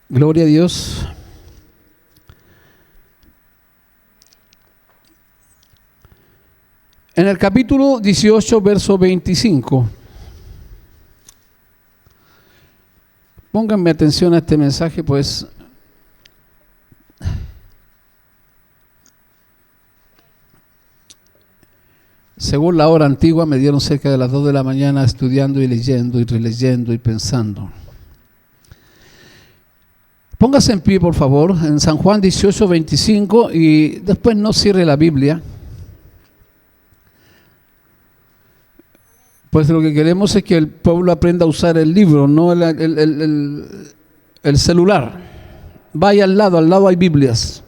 Gloria a Dios. En el capítulo 18, verso 25. Pónganme atención a este mensaje, pues según la hora antigua me dieron cerca de las 2 de la mañana estudiando y leyendo y releyendo y pensando. Póngase en pie, por favor, en San Juan 18, 25, y después no cierre la Biblia. Pues lo que queremos es que el pueblo aprenda a usar el libro, no el celular. Vaya al lado hay Biblias.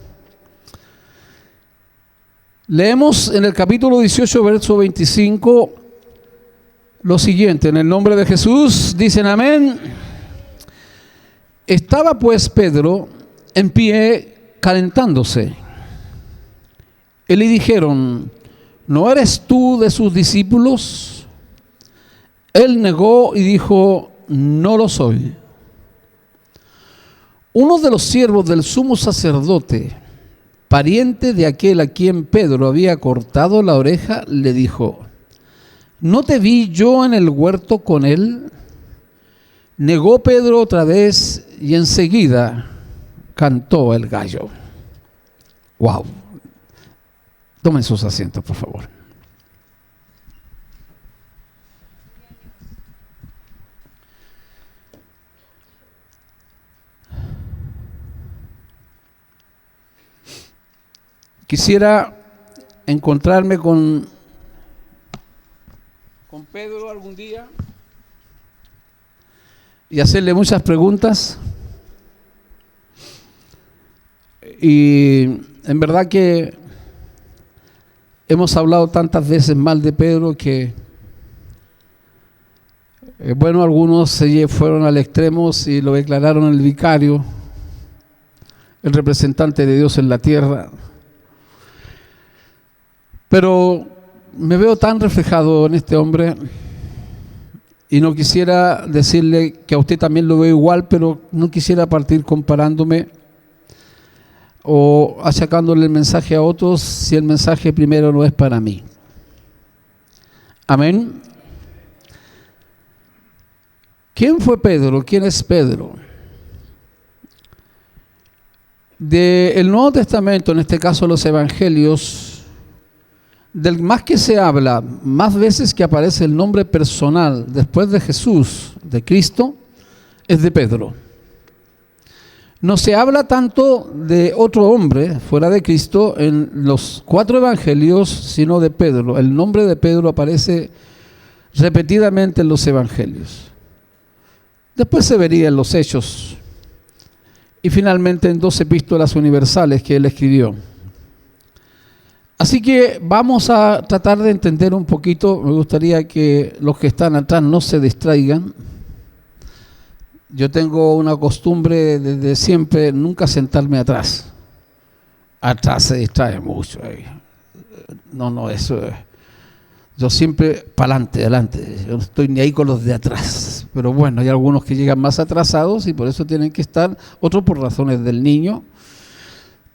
Leemos en el capítulo 18, verso 25, lo siguiente: en el nombre de Jesús, dicen amén. Estaba pues Pedro en pie calentándose. Y le dijeron: ¿no eres tú de sus discípulos? Él negó y dijo: no lo soy. Uno de los siervos del sumo sacerdote, pariente de aquel a quien Pedro había cortado la oreja, le dijo: ¿no te vi yo en el huerto con él? Negó Pedro otra vez y enseguida cantó el gallo. Wow. Tomen sus asientos, por favor. Quisiera encontrarme con Pedro algún día y hacerle muchas preguntas. Y en verdad que hemos hablado tantas veces mal de Pedro que, bueno, algunos se fueron al extremo y lo declararon el vicario, el representante de Dios en la tierra. Pero me veo tan reflejado en este hombre y no quisiera decirle que a usted también lo veo igual, pero no quisiera partir comparándome o achacándole el mensaje a otros si el mensaje primero no es para mí. Amén. ¿Quién fue Pedro? ¿Quién es Pedro? Del Nuevo Testamento, en este caso los Evangelios, del más que se habla, más veces que aparece el nombre personal después de Jesús, de Cristo, es de Pedro. No se habla tanto de otro hombre fuera de Cristo en los 4 evangelios, sino de Pedro. El nombre de Pedro aparece repetidamente en los evangelios. Después se vería en los Hechos y finalmente en 2 epístolas universales que él escribió. Así que vamos a tratar de entender un poquito. Me gustaría que los que están atrás no se distraigan. Yo tengo una costumbre desde siempre, nunca sentarme atrás. Atrás se distrae mucho. No, eso es. Yo siempre para adelante. Yo no estoy ni ahí con los de atrás. Pero bueno, hay algunos que llegan más atrasados y por eso tienen que estar, otros por razones del niño.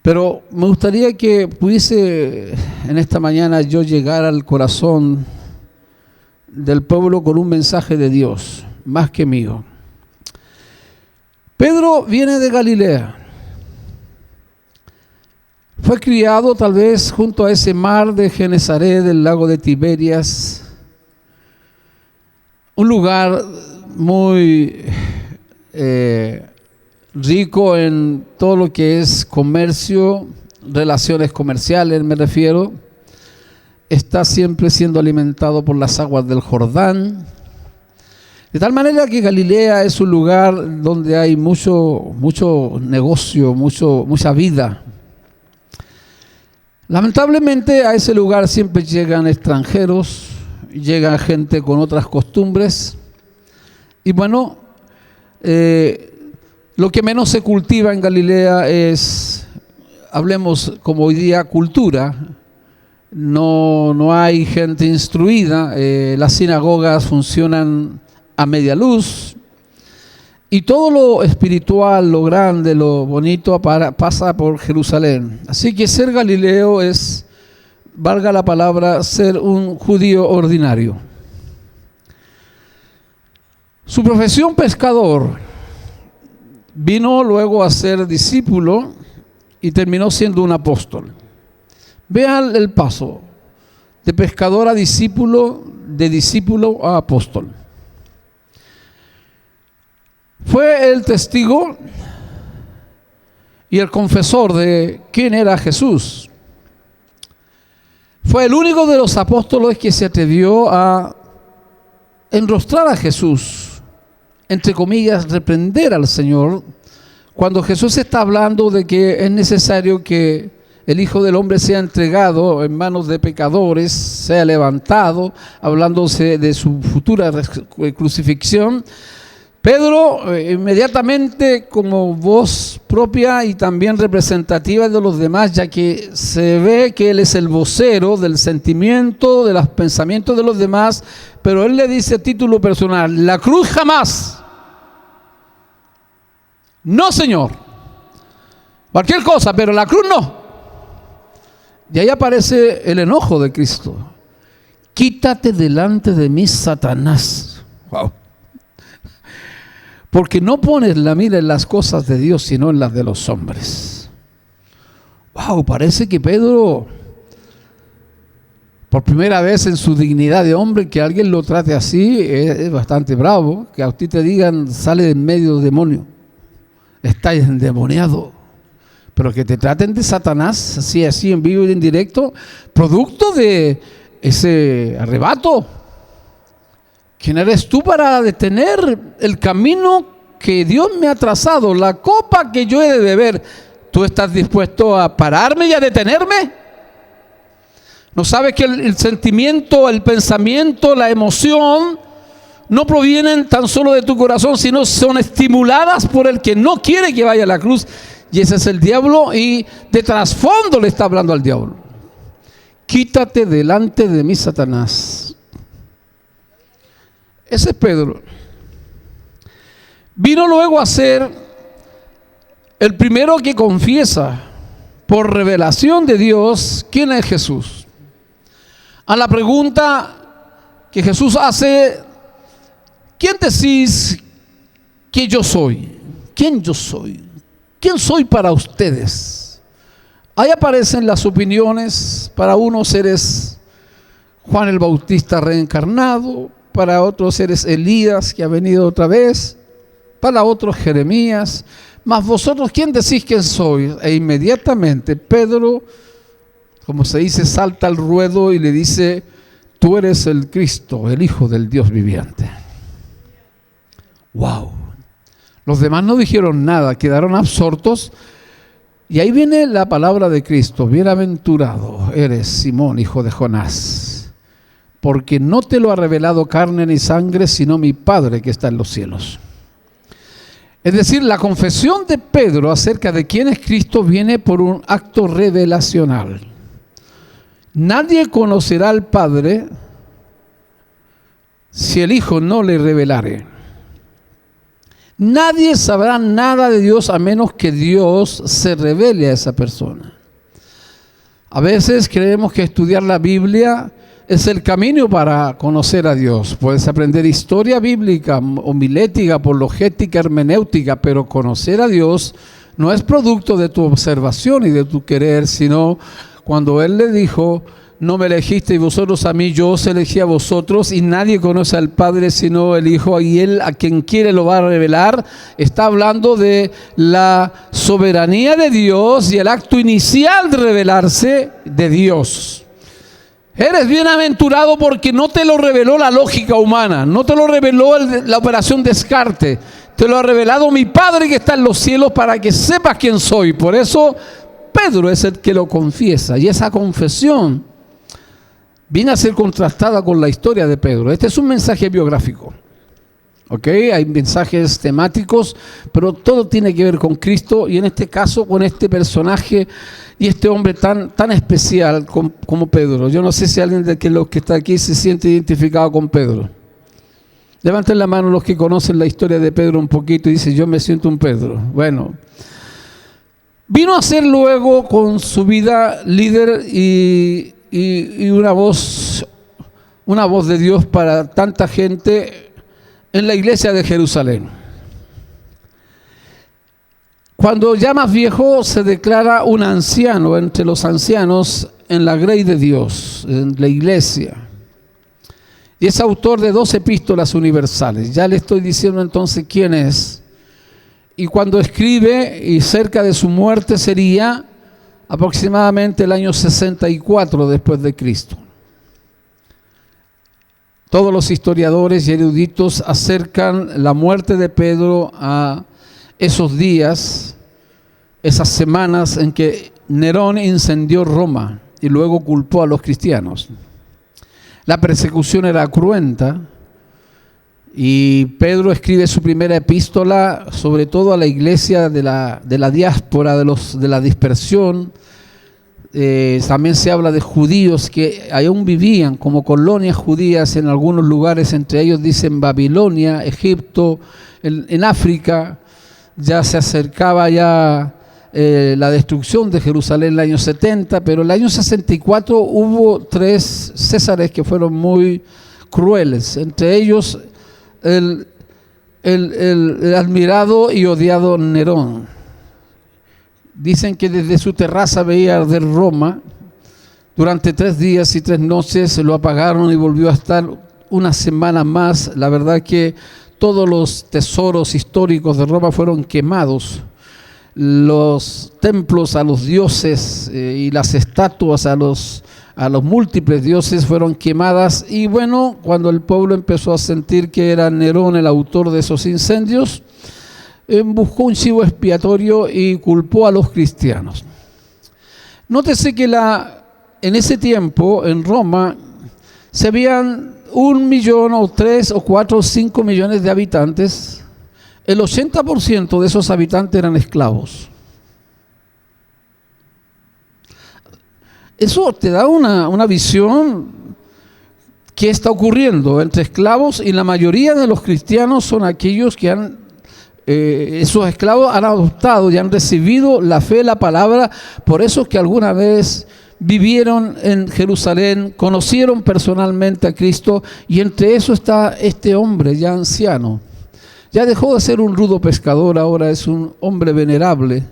Pero me gustaría que pudiese en esta mañana yo llegar al corazón del pueblo con un mensaje de Dios, más que mío. Pedro viene de Galilea. Fue criado tal vez junto a ese mar de Genesaret, del lago de Tiberias, un lugar muy rico en todo lo que es comercio, relaciones comerciales me refiero. Está siempre siendo alimentado por las aguas del Jordán. De tal manera que Galilea es un lugar donde hay mucho negocio, mucha vida. Lamentablemente a ese lugar siempre llegan extranjeros, llega gente con otras costumbres. Y bueno, lo que menos se cultiva en Galilea es, hablemos como hoy día, cultura. No hay gente instruida, las sinagogas funcionan a media luz Y todo lo espiritual, lo grande, lo bonito pasa por Jerusalén. Así que ser Galileo es, valga la palabra, ser un judío ordinario. Su profesión pescador vino luego a ser discípulo y terminó siendo un apóstol. Vean el paso de pescador a discípulo, de discípulo a apóstol. Fue el testigo y el confesor de quién era Jesús. Fue el único de los apóstoles que se atrevió a enrostrar a Jesús, entre comillas, reprender al Señor, cuando Jesús está hablando de que es necesario que el Hijo del Hombre sea entregado en manos de pecadores, sea levantado, hablándose de su futura crucifixión. Pedro, inmediatamente como voz propia y también representativa de los demás, ya que se ve que él es el vocero del sentimiento, de los pensamientos de los demás, pero él le dice a título personal: la cruz jamás. No, Señor. Cualquier cosa, pero la cruz no. Y ahí aparece el enojo de Cristo. Quítate delante de mí, Satanás. Wow. Porque no pones la mira en las cosas de Dios, sino en las de los hombres. Wow, parece que Pedro, por primera vez en su dignidad de hombre, que alguien lo trate así, es bastante bravo. Que a usted te digan, sale de en medio demonio, está endemoniado. Pero que te traten de Satanás, así en vivo y en directo, producto de ese arrebato. ¿Quién eres tú para detener el camino que Dios me ha trazado, la copa que yo he de beber? ¿Tú estás dispuesto a pararme y a detenerme? ¿No sabes que el sentimiento, el pensamiento, la emoción no provienen tan solo de tu corazón, sino son estimuladas por el que no quiere que vaya a la cruz? Y ese es el diablo, y de trasfondo le está hablando al diablo. Quítate delante de mí, Satanás. Ese es Pedro. Vino luego a ser el primero que confiesa por revelación de Dios quién es Jesús. A la pregunta que Jesús hace: ¿quién decís que yo soy? ¿Quién yo soy? ¿Quién soy para ustedes? Ahí aparecen las opiniones. Para unos eres Juan el Bautista reencarnado, para otros eres Elías que ha venido otra vez, para otros Jeremías. Mas vosotros, ¿quién decís que soy? E inmediatamente Pedro, como se dice, salta al ruedo y le dice: tú eres el Cristo, el Hijo del Dios viviente. ¡Wow! Los demás no dijeron nada, quedaron absortos. Y ahí viene la palabra de Cristo: bienaventurado eres, Simón, hijo de Jonás, porque no te lo ha revelado carne ni sangre, sino mi Padre que está en los cielos. Es decir, la confesión de Pedro acerca de quién es Cristo viene por un acto revelacional. Nadie conocerá al Padre si el Hijo no le revelare. Nadie sabrá nada de Dios a menos que Dios se revele a esa persona. A veces creemos que estudiar la Biblia es el camino para conocer a Dios. Puedes aprender historia bíblica, homilética, apologética, hermenéutica, pero conocer a Dios no es producto de tu observación y de tu querer, sino cuando Él le dijo: no me elegisteis vosotros a mí, yo os elegí a vosotros, y nadie conoce al Padre sino el Hijo, y Él a quien quiere lo va a revelar. Está hablando de la soberanía de Dios y el acto inicial de revelarse de Dios. Eres bienaventurado porque no te lo reveló la lógica humana, no te lo reveló la operación Descartes, te lo ha revelado mi Padre que está en los cielos, para que sepas quién soy. Por eso Pedro es el que lo confiesa, y esa confesión viene a ser contrastada con la historia de Pedro. Este es un mensaje biográfico, ¿ok? Hay mensajes temáticos, pero todo tiene que ver con Cristo, y en este caso con este personaje y este hombre tan especial como Pedro. Yo no sé si alguien de los que está aquí se siente identificado con Pedro. Levanten la mano los que conocen la historia de Pedro un poquito y dicen, yo me siento un Pedro. Bueno, vino a ser luego con su vida líder y una voz de Dios para tanta gente en la iglesia de Jerusalén. Cuando ya más viejo se declara un anciano entre los ancianos en la grey de Dios, en la iglesia. Y es autor de 2 epístolas universales. Ya le estoy diciendo entonces quién es. Y cuando escribe, y cerca de su muerte sería aproximadamente el año 64 después de Cristo. Todos los historiadores y eruditos acercan la muerte de Pedro a esos días, esas semanas en que Nerón incendió Roma y luego culpó a los cristianos. La persecución era cruenta y Pedro escribe su primera epístola sobre todo a la iglesia de la diáspora, de la dispersión. También se habla de judíos que aún vivían como colonias judías en algunos lugares, entre ellos dicen Babilonia, Egipto, en África. Ya se acercaba la destrucción de Jerusalén en el año 70, pero en el año 64 hubo 3 césares que fueron muy crueles, entre ellos el admirado y odiado Nerón. Dicen que desde su terraza veía arder Roma. Durante 3 días y 3 noches lo apagaron y volvió a estar una semana más. La verdad que todos los tesoros históricos de Roma fueron quemados. Los templos a los dioses y las estatuas a los múltiples dioses fueron quemadas. Y bueno, cuando el pueblo empezó a sentir que era Nerón el autor de esos incendios, buscó un chivo expiatorio y culpó a los cristianos. Nótese que en ese tiempo en Roma se habían 1 millón o 3 o 4 o 5 millones de habitantes. El 80% de esos habitantes eran esclavos. Eso te da una visión que está ocurriendo entre esclavos, y la mayoría de los cristianos son aquellos que esos esclavos han adoptado y han recibido la fe, la palabra. Por eso es que alguna vez vivieron en Jerusalén, conocieron personalmente a Cristo, y entre eso está este hombre ya anciano. Ya dejó de ser un rudo pescador, ahora es un hombre venerable,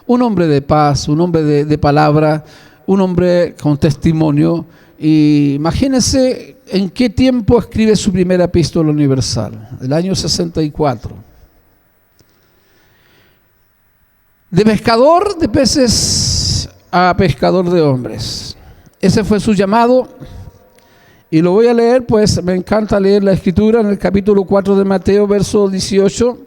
un hombre de paz, un hombre de palabra, un hombre con testimonio. Y imagínense en qué tiempo escribe su primera epístola universal, el año 64. De pescador de peces a pescador de hombres. Ese fue su llamado. Y lo voy a leer, pues me encanta leer la escritura en el capítulo 4 de Mateo, verso 18.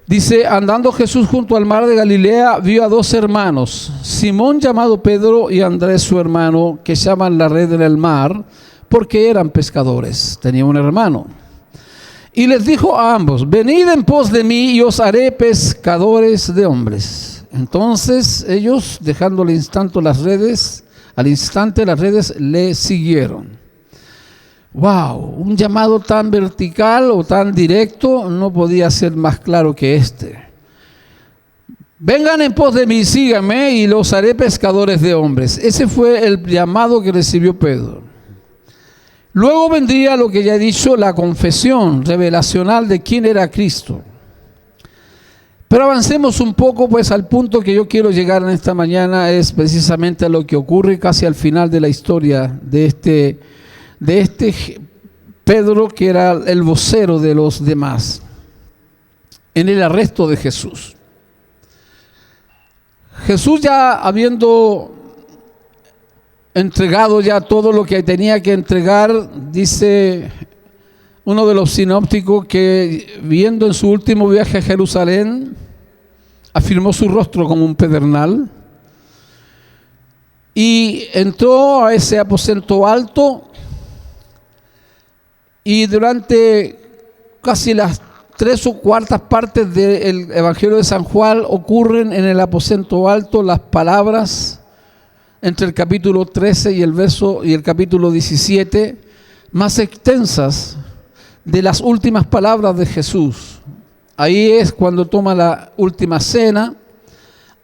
Dice: andando Jesús junto al mar de Galilea, vio a 2 hermanos, Simón llamado Pedro y Andrés su hermano, que echaban la red en el mar, porque eran pescadores. Tenía un hermano. Y les dijo a ambos: venid en pos de mí y os haré pescadores de hombres. Entonces ellos, dejando al instante las redes, le siguieron. Wow, un llamado tan vertical o tan directo no podía ser más claro que este. Vengan en pos de mí, síganme y los haré pescadores de hombres. Ese fue el llamado que recibió Pedro. Luego vendría lo que ya he dicho, la confesión revelacional de quién era Cristo. Pero avancemos un poco, pues al punto que yo quiero llegar en esta mañana es precisamente a lo que ocurre casi al final de la historia de este Pedro, que era el vocero de los demás, en el arresto de Jesús. Jesús, ya habiendo entregado ya todo lo que tenía que entregar, dice uno de los sinópticos que viendo en su último viaje a Jerusalén, afirmó su rostro como un pedernal y entró a ese aposento alto. Y durante casi las 3 o 4 partes del Evangelio de San Juan ocurren en el aposento alto las palabras entre el capítulo 13 y el capítulo 17 más extensas de las últimas palabras de Jesús. Ahí es cuando toma la última cena,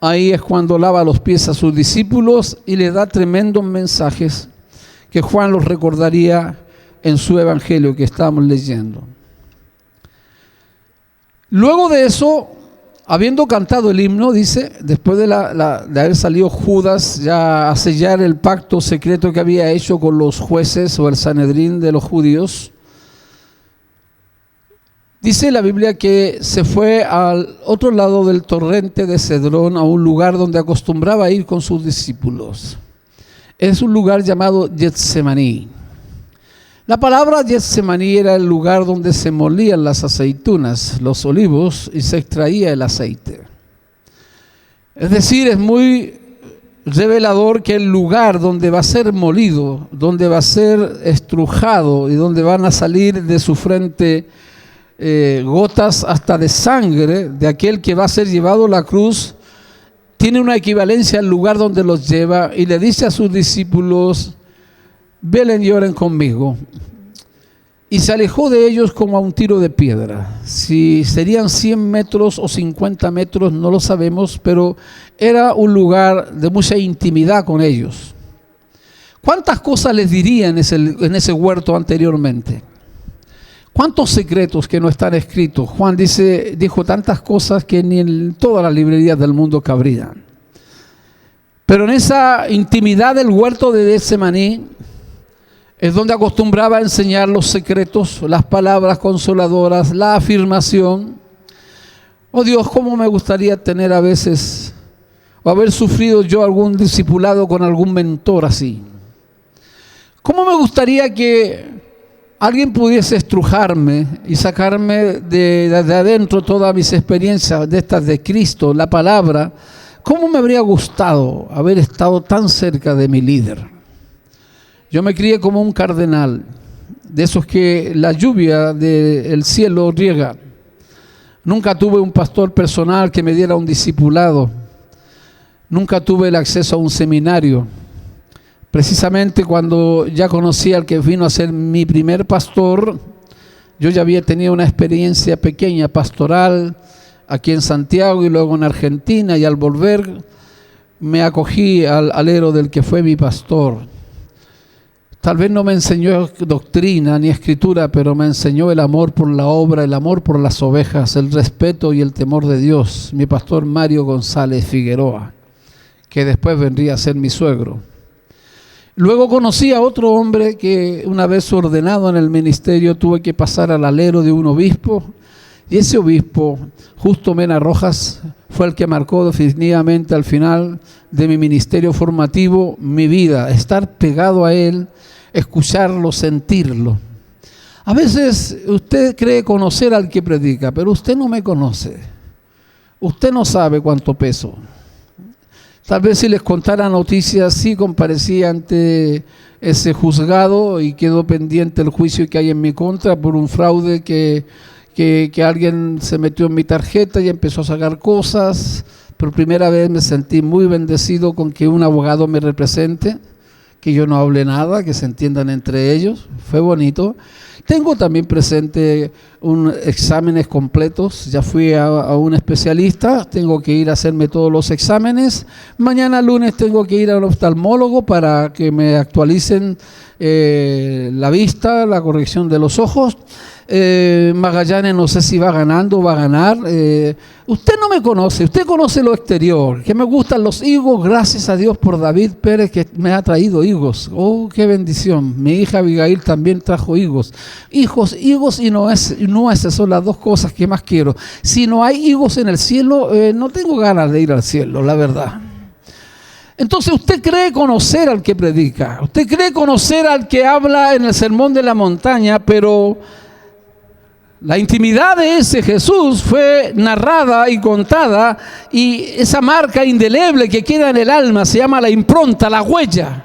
ahí es cuando lava los pies a sus discípulos y le da tremendos mensajes que Juan los recordaría en su evangelio que estamos leyendo. Luego de eso, habiendo cantado el himno, dice, después de haber salido Judas ya a sellar el pacto secreto que había hecho con los jueces o el Sanedrín de los judíos, dice la Biblia que se fue al otro lado del torrente de Cedrón, a un lugar donde acostumbraba a ir con sus discípulos. Es un lugar llamado Getsemaní. La palabra Getsemaní era el lugar donde se molían las aceitunas, los olivos, y se extraía el aceite. Es decir, es muy revelador que el lugar donde va a ser molido, donde va a ser estrujado y donde van a salir de su frente gotas hasta de sangre de aquel que va a ser llevado a la cruz, tiene una equivalencia al lugar donde los lleva, y le dice a sus discípulos: velen y oren conmigo. Y se alejó de ellos como a un tiro de piedra. Si serían 100 metros o 50 metros, no lo sabemos, pero era un lugar de mucha intimidad con ellos. ¿Cuántas cosas les diría en ese huerto anteriormente? ¿Cuántos secretos que no están escritos? Juan dijo tantas cosas que ni en todas las librerías del mundo cabrían. Pero en esa intimidad del huerto de Getsemaní es donde acostumbraba a enseñar los secretos, las palabras consoladoras, la afirmación. Oh Dios, cómo me gustaría tener a veces, o haber sufrido yo algún discipulado con algún mentor así. Cómo me gustaría que alguien pudiese estrujarme y sacarme de adentro todas mis experiencias de estas de Cristo, la palabra. ¿Cómo me habría gustado haber estado tan cerca de mi líder? Yo me crié como un cardenal, de esos que la lluvia del cielo riega. Nunca tuve un pastor personal que me diera un discipulado. Nunca tuve el acceso a un seminario. Precisamente cuando ya conocí al que vino a ser mi primer pastor, yo ya había tenido una experiencia pequeña pastoral aquí en Santiago y luego en Argentina, y al volver me acogí al alero del que fue mi pastor. Tal vez no me enseñó doctrina ni escritura, pero me enseñó el amor por la obra, el amor por las ovejas, el respeto y el temor de Dios. Mi pastor Mario González Figueroa, que después vendría a ser mi suegro. Luego conocí a otro hombre que una vez ordenado en el ministerio tuve que pasar al alero de un obispo, y ese obispo, Justo Mena Rojas, fue el que marcó definitivamente al final de mi ministerio formativo mi vida, estar pegado a él, escucharlo, sentirlo. A veces usted cree conocer al que predica, pero usted no me conoce. Usted no sabe cuánto peso. Tal vez si les contara noticias, sí comparecí ante ese juzgado y quedó pendiente el juicio que hay en mi contra por un fraude que alguien se metió en mi tarjeta y empezó a sacar cosas. Por primera vez me sentí muy bendecido con que un abogado me represente, que yo no hable nada, que se entiendan entre ellos. Fue bonito. Tengo también presente exámenes completos. Ya fui a un especialista, tengo que ir a hacerme todos los exámenes. Mañana lunes tengo que ir a un oftalmólogo para que me actualicen la vista, la corrección de los ojos. Magallanes no sé si va ganando o va a ganar. Usted no me conoce, usted conoce lo exterior, que me gustan los higos. Gracias a Dios por David Pérez que me ha traído higos. Oh, qué bendición. Mi hija Abigail también trajo higos. Higos y nueces son las dos cosas que más quiero. Si no hay higos en el cielo, no tengo ganas de ir al cielo, la verdad. Entonces usted cree conocer al que predica, usted cree conocer al que habla en el sermón de la montaña, pero la intimidad de ese Jesús fue narrada y contada, y esa marca indeleble que queda en el alma se llama la impronta, la huella,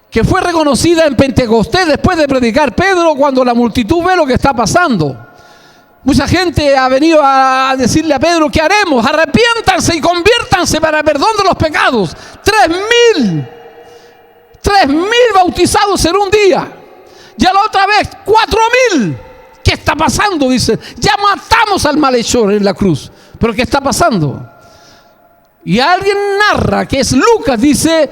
que fue reconocida en Pentecostés después de predicar Pedro, cuando la multitud ve lo que está pasando. Mucha gente ha venido a decirle a Pedro: ¿qué haremos? Arrepiéntanse y conviértanse para el perdón de los pecados. 3.000 bautizados en un día. Ya la otra vez 4.000. está pasando? Dice, ya matamos al malhechor en la cruz. ¿Pero qué está pasando? Y alguien narra, que es Lucas, dice,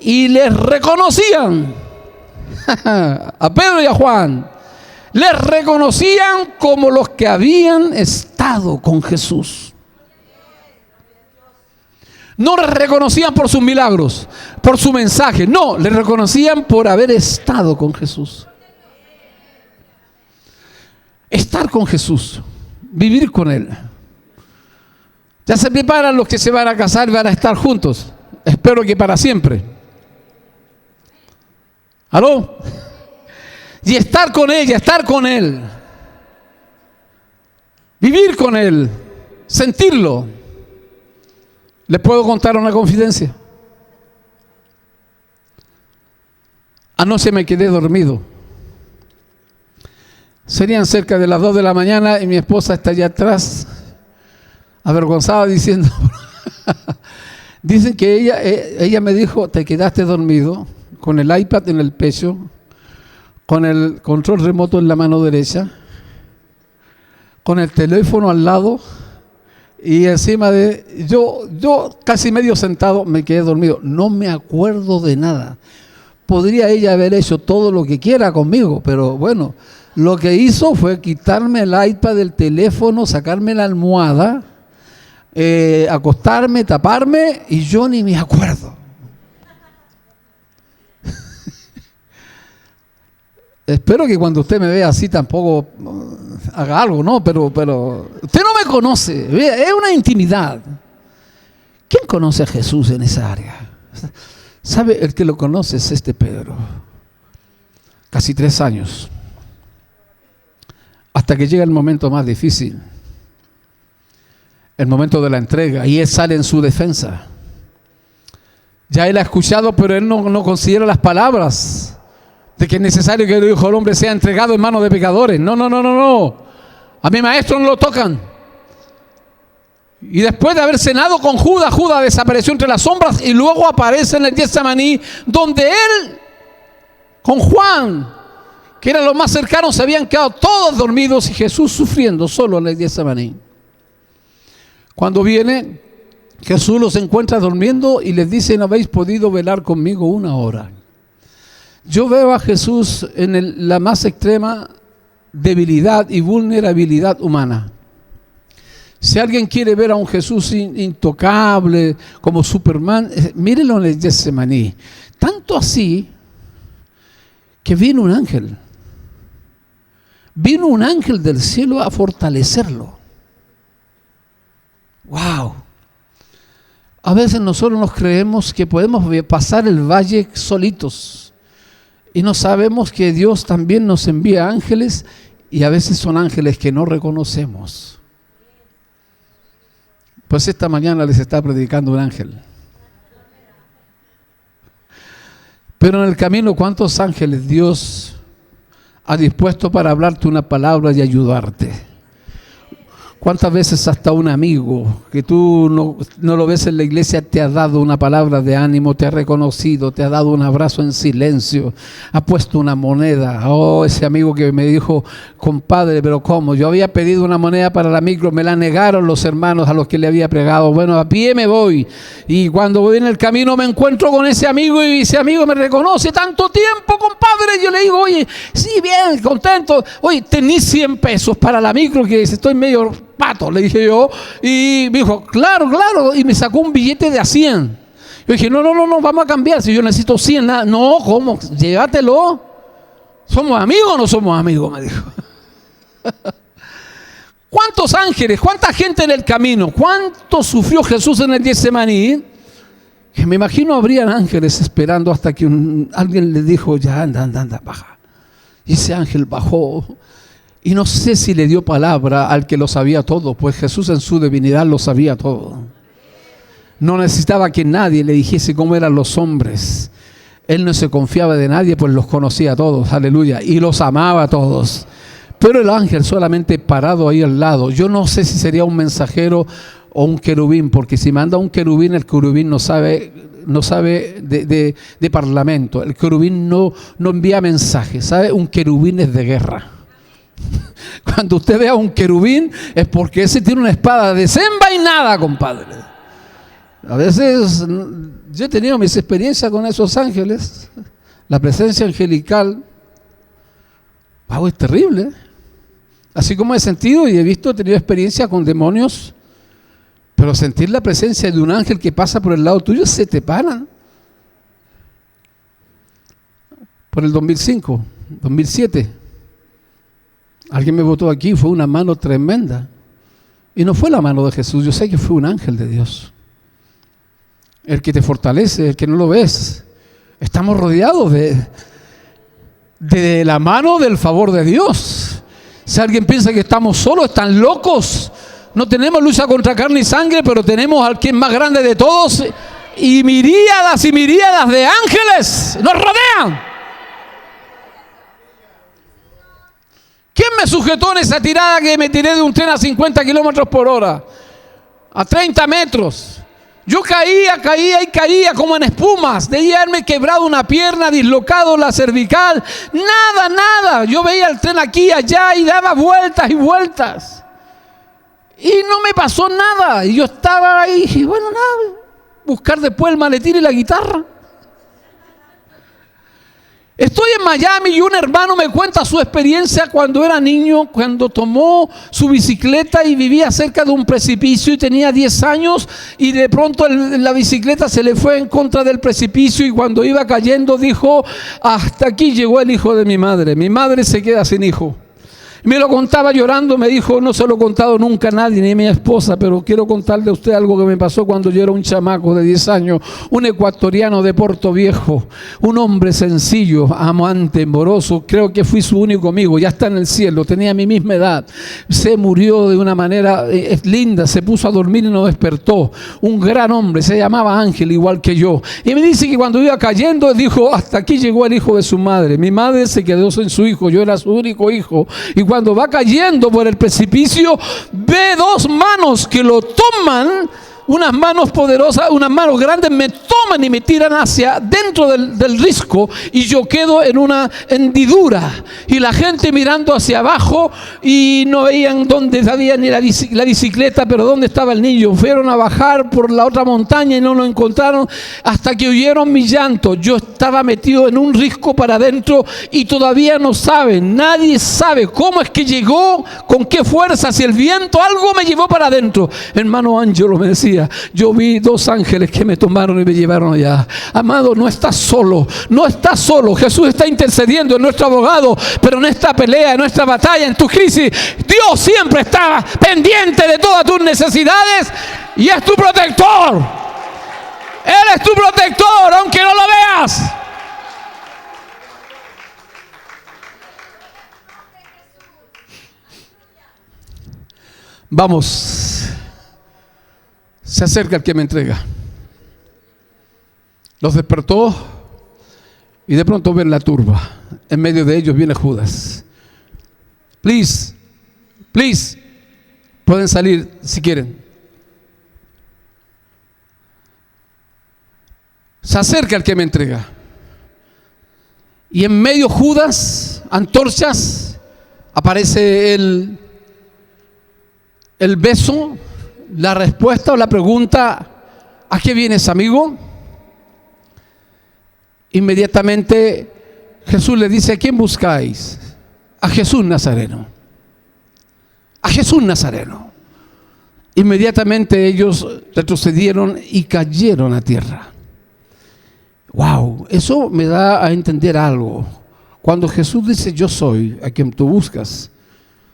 y les reconocían a Pedro y a Juan, les reconocían como los que habían estado con Jesús. No les reconocían por sus milagros, por su mensaje, no, les reconocían por haber estado con Jesús. Estar con Jesús, vivir con Él. Ya se preparan los que se van a casar y van a estar juntos. Espero que para siempre. ¿Aló? Y estar con ella, estar con Él. Vivir con Él, sentirlo. ¿Les puedo contar una confidencia? Anoche me quedé dormido. Serían cerca de las 2 de la mañana y mi esposa está allá atrás, avergonzada, diciendo, dicen que ella me dijo, te quedaste dormido con el iPad en el pecho, con el control remoto en la mano derecha, con el teléfono al lado y encima de yo casi medio sentado me quedé dormido. No me acuerdo de nada. Podría ella haber hecho todo lo que quiera conmigo, pero bueno, lo que hizo fue quitarme el iPad del teléfono, sacarme la almohada, acostarme, taparme, y yo ni me acuerdo. Espero que cuando usted me vea así tampoco haga algo, ¿no? Pero usted no me conoce, es una intimidad. ¿Quién conoce a Jesús en esa área? ¿Sabe? El que lo conoce es este Pedro. Casi 3 años. Hasta que llega el momento más difícil. El momento de la entrega, y él sale en su defensa. Ya él ha escuchado, pero él no considera las palabras de que es necesario que el Hijo del Hombre sea entregado en manos de pecadores. No. A mi maestro no lo tocan. Y después de haber cenado con Judas, Judas desapareció entre las sombras y luego aparece en el Getsemaní, donde él, con Juan, que eran los más cercanos, se habían quedado todos dormidos y Jesús sufriendo solo en el Getsemaní. Cuando viene, Jesús los encuentra durmiendo y les dice, no habéis podido velar conmigo 1 hora. Yo veo a Jesús en la más extrema debilidad y vulnerabilidad humana. Si alguien quiere ver a un Jesús intocable, como Superman, mírenlo en el Getsemaní. Tanto así que vino un ángel. Vino un ángel del cielo a fortalecerlo. ¡Wow! A veces nosotros nos creemos que podemos pasar el valle solitos y no sabemos que Dios también nos envía ángeles, y a veces son ángeles que no reconocemos. Pues esta mañana les está predicando un ángel. Pero en el camino, ¿cuántos ángeles Dios ha dispuesto para hablarte una palabra y ayudarte? ¿Cuántas veces hasta un amigo que tú no lo ves en la iglesia te ha dado una palabra de ánimo, te ha reconocido, te ha dado un abrazo en silencio, ha puesto una moneda? Oh, ese amigo que me dijo, compadre, pero ¿cómo? Yo había pedido una moneda para la micro, me la negaron los hermanos a los que le había pregado. Bueno, a pie me voy, y cuando voy en el camino me encuentro con ese amigo, y ese amigo me reconoce. Tanto tiempo, compadre. Yo le digo, oye, sí, bien, contento. Oye, tenés 100 pesos para la micro, que estoy medio pato, le dije yo, y me dijo, claro, y me sacó un billete de a 100. Yo dije, no, vamos a cambiar, si yo necesito 100, nada. No, ¿cómo? Llévatelo. ¿Somos amigos o no somos amigos?, me dijo. ¿Cuántos ángeles, cuánta gente en el camino? ¿Cuánto sufrió Jesús en el Getsemaní? Que me imagino habrían ángeles esperando hasta que alguien le dijo, ya, anda, baja. Y ese ángel bajó. Y no sé si le dio palabra al que lo sabía todo, pues Jesús en su divinidad lo sabía todo. No necesitaba que nadie le dijese cómo eran los hombres. Él no se confiaba de nadie, pues los conocía a todos, aleluya, y los amaba a todos. Pero el ángel solamente parado ahí al lado. Yo no sé si sería un mensajero o un querubín, porque si manda un querubín, el querubín no sabe de parlamento. El querubín no envía mensajes, ¿sabe? Un querubín es de guerra. Cuando usted vea un querubín es porque ese tiene una espada desenvainada, compadre. A veces yo he tenido mis experiencias con esos ángeles. La presencia angelical, wow, es terrible. Así como he sentido y he tenido experiencia con demonios, pero sentir la presencia de un ángel que pasa por el lado tuyo, se te paran. Por el 2005, 2007, alguien me votó aquí, fue una mano tremenda. Y no fue la mano de Jesús, yo sé que fue un ángel de Dios. El que te fortalece, el que no lo ves. Estamos rodeados de la mano del favor de Dios. Si alguien piensa que estamos solos, están locos. No tenemos lucha contra carne y sangre, pero tenemos al que es más grande de todos. Y miríadas de ángeles nos rodean. ¿Quién me sujetó en esa tirada que me tiré de un tren a 50 kilómetros por hora? A 30 metros. Yo caía como en espumas. Debía haberme quebrado una pierna, dislocado la cervical. Nada. Yo veía el tren aquí y allá y daba vueltas y vueltas. Y no me pasó nada. Y yo estaba ahí y bueno, nada. Buscar después el maletín y la guitarra. Estoy en Miami y un hermano me cuenta su experiencia cuando era niño, cuando tomó su bicicleta y vivía cerca de un precipicio y tenía 10 años y de pronto la bicicleta se le fue en contra del precipicio y cuando iba cayendo dijo: hasta aquí llegó el hijo de mi madre se queda sin hijo. Me lo contaba llorando, me dijo: no se lo he contado nunca a nadie, ni a mi esposa, pero quiero contarle a usted algo que me pasó cuando yo era un chamaco de 10 años, un ecuatoriano de Puerto Viejo, un hombre sencillo, amante, amoroso, creo que fui su único amigo, ya está en el cielo, tenía mi misma edad, se murió de una manera linda, se puso a dormir y no despertó, un gran hombre, se llamaba Ángel, igual que yo, y me dice que cuando iba cayendo dijo: hasta aquí llegó el hijo de su madre, mi madre se quedó sin su hijo, yo era su único hijo, y cuando va cayendo por el precipicio, ve dos manos que lo toman, unas manos poderosas, unas manos grandes, me toman y me tiran hacia dentro del risco y yo quedo en una hendidura y la gente mirando hacia abajo y no veían dónde había ni la bicicleta, pero dónde estaba el niño. Fueron a bajar por la otra montaña y no lo encontraron hasta que oyeron mi llanto. Yo estaba metido en un risco para adentro y todavía no saben, nadie sabe cómo es que llegó, con qué fuerza, si el viento, algo me llevó para adentro. Hermano Ángelo me decía: yo vi dos ángeles que me tomaron y me llevaron allá. Amado, no estás solo, Jesús está intercediendo, en nuestro abogado, pero en esta pelea, en nuestra batalla, en tu crisis, Dios siempre está pendiente de todas tus necesidades y es tu protector. Él es tu protector, aunque no lo veas. Vamos. Se acerca el que me entrega. Los despertó y de pronto ven la turba. En medio de ellos viene Judas. Please, pueden salir si quieren. Se acerca el que me entrega. Y en medio Judas, antorchas, aparece el beso, la respuesta o la pregunta: ¿a qué vienes, amigo? Inmediatamente Jesús le dice: ¿a quién buscáis? A Jesús Nazareno. A Jesús Nazareno. Inmediatamente ellos retrocedieron y cayeron a tierra. Wow, eso me da a entender algo. Cuando Jesús dice: yo soy a quien tú buscas,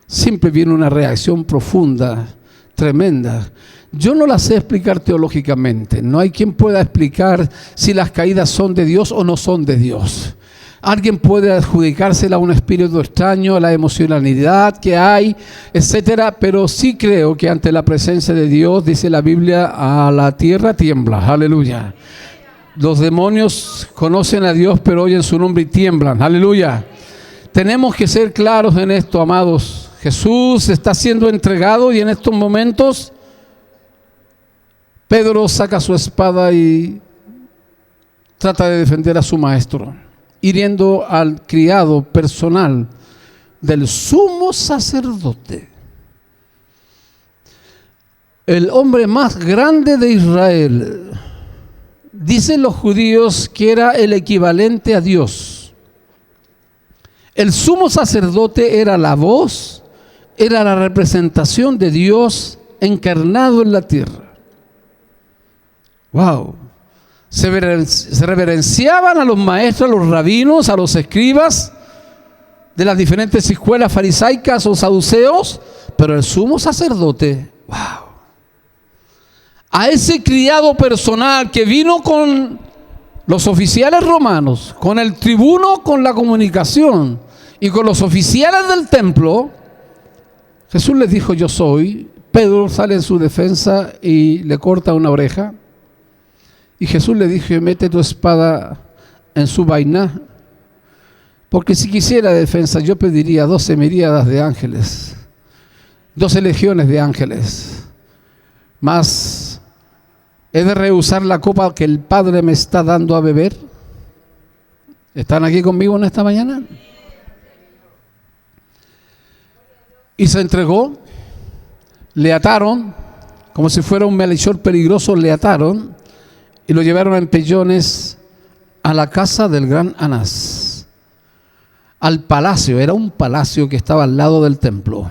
siempre viene una reacción profunda, tremenda. Yo no la sé explicar teológicamente. No hay quien pueda explicar si las caídas son de Dios o no son de Dios. Alguien puede adjudicársela a un espíritu extraño, a la emocionalidad que hay, etcétera, pero sí creo que ante la presencia de Dios, dice la Biblia, a la tierra tiembla. Aleluya. Los demonios conocen a Dios, pero oyen su nombre y tiemblan. Aleluya. Tenemos que ser claros en esto, amados. Jesús está siendo entregado y en estos momentos Pedro saca su espada y trata de defender a su maestro, hiriendo al criado personal del sumo sacerdote, el hombre más grande de Israel. Dicen los judíos que era el equivalente a Dios. El sumo sacerdote era la voz, era la representación de Dios encarnado en la tierra. ¡Wow! Se reverenciaban a los maestros, a los rabinos, a los escribas de las diferentes escuelas farisaicas o saduceos, pero el sumo sacerdote, ¡wow! A ese criado personal que vino con los oficiales romanos, con el tribuno, con la comunicación y con los oficiales del templo, Jesús les dijo: yo soy. Pedro sale en su defensa y le corta una oreja. Y Jesús le dijo: mete tu espada en su vaina, porque si quisiera defensa yo pediría 12 miríadas de ángeles, 12 legiones de ángeles, mas ¿he de rehusar la copa que el Padre me está dando a beber? ¿Están aquí conmigo en esta mañana? Y se entregó, le ataron, como si fuera un malhechor peligroso, le ataron y lo llevaron en pellones a la casa del gran Anás, al palacio. Era un palacio que estaba al lado del templo,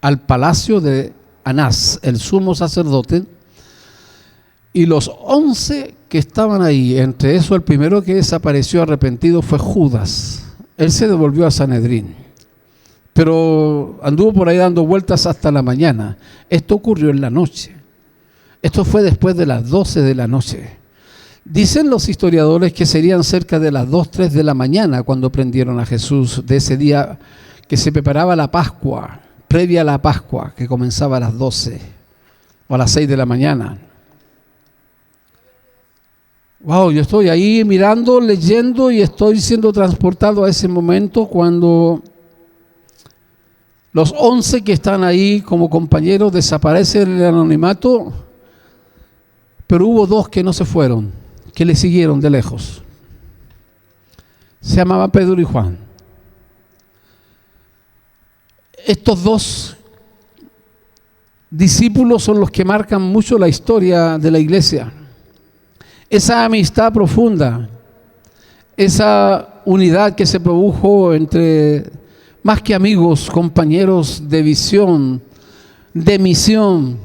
al palacio de Anás, el sumo sacerdote. Y los 11 que estaban ahí, entre eso el primero que desapareció arrepentido fue Judas. Él se devolvió a Sanedrín, pero anduvo por ahí dando vueltas hasta la mañana. Esto ocurrió en la noche. Esto fue después de las 12 de la noche. Dicen los historiadores que serían cerca de las 2, 3 de la mañana cuando prendieron a Jesús, de ese día que se preparaba la Pascua, previa a la Pascua, que comenzaba a las 12 o a las 6 de la mañana. Wow, yo estoy ahí mirando, leyendo y estoy siendo transportado a ese momento cuando los 11 que están ahí como compañeros desaparecen en el anonimato, pero hubo 2 que no se fueron, que le siguieron de lejos. Se llamaban Pedro y Juan. Estos 2 discípulos son los que marcan mucho la historia de la iglesia. Esa amistad profunda, esa unidad que se produjo entre, más que amigos, compañeros de visión, de misión.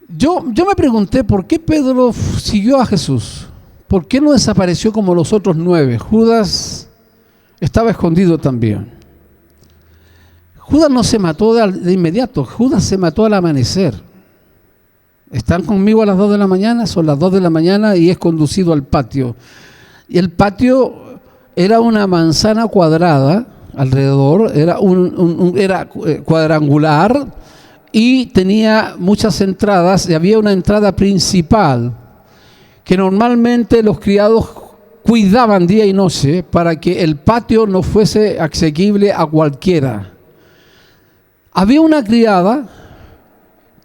Yo me pregunté por qué Pedro siguió a Jesús, por qué no desapareció como los otros 9. Judas estaba escondido también. Judas no se mató de inmediato, Judas se mató al amanecer. Están conmigo a las 2 de la mañana, son las 2 de la mañana y es conducido al patio. Y el patio era una manzana cuadrada alrededor, era cuadrangular y tenía muchas entradas y había una entrada principal que normalmente los criados cuidaban día y noche para que el patio no fuese asequible a cualquiera. Había una criada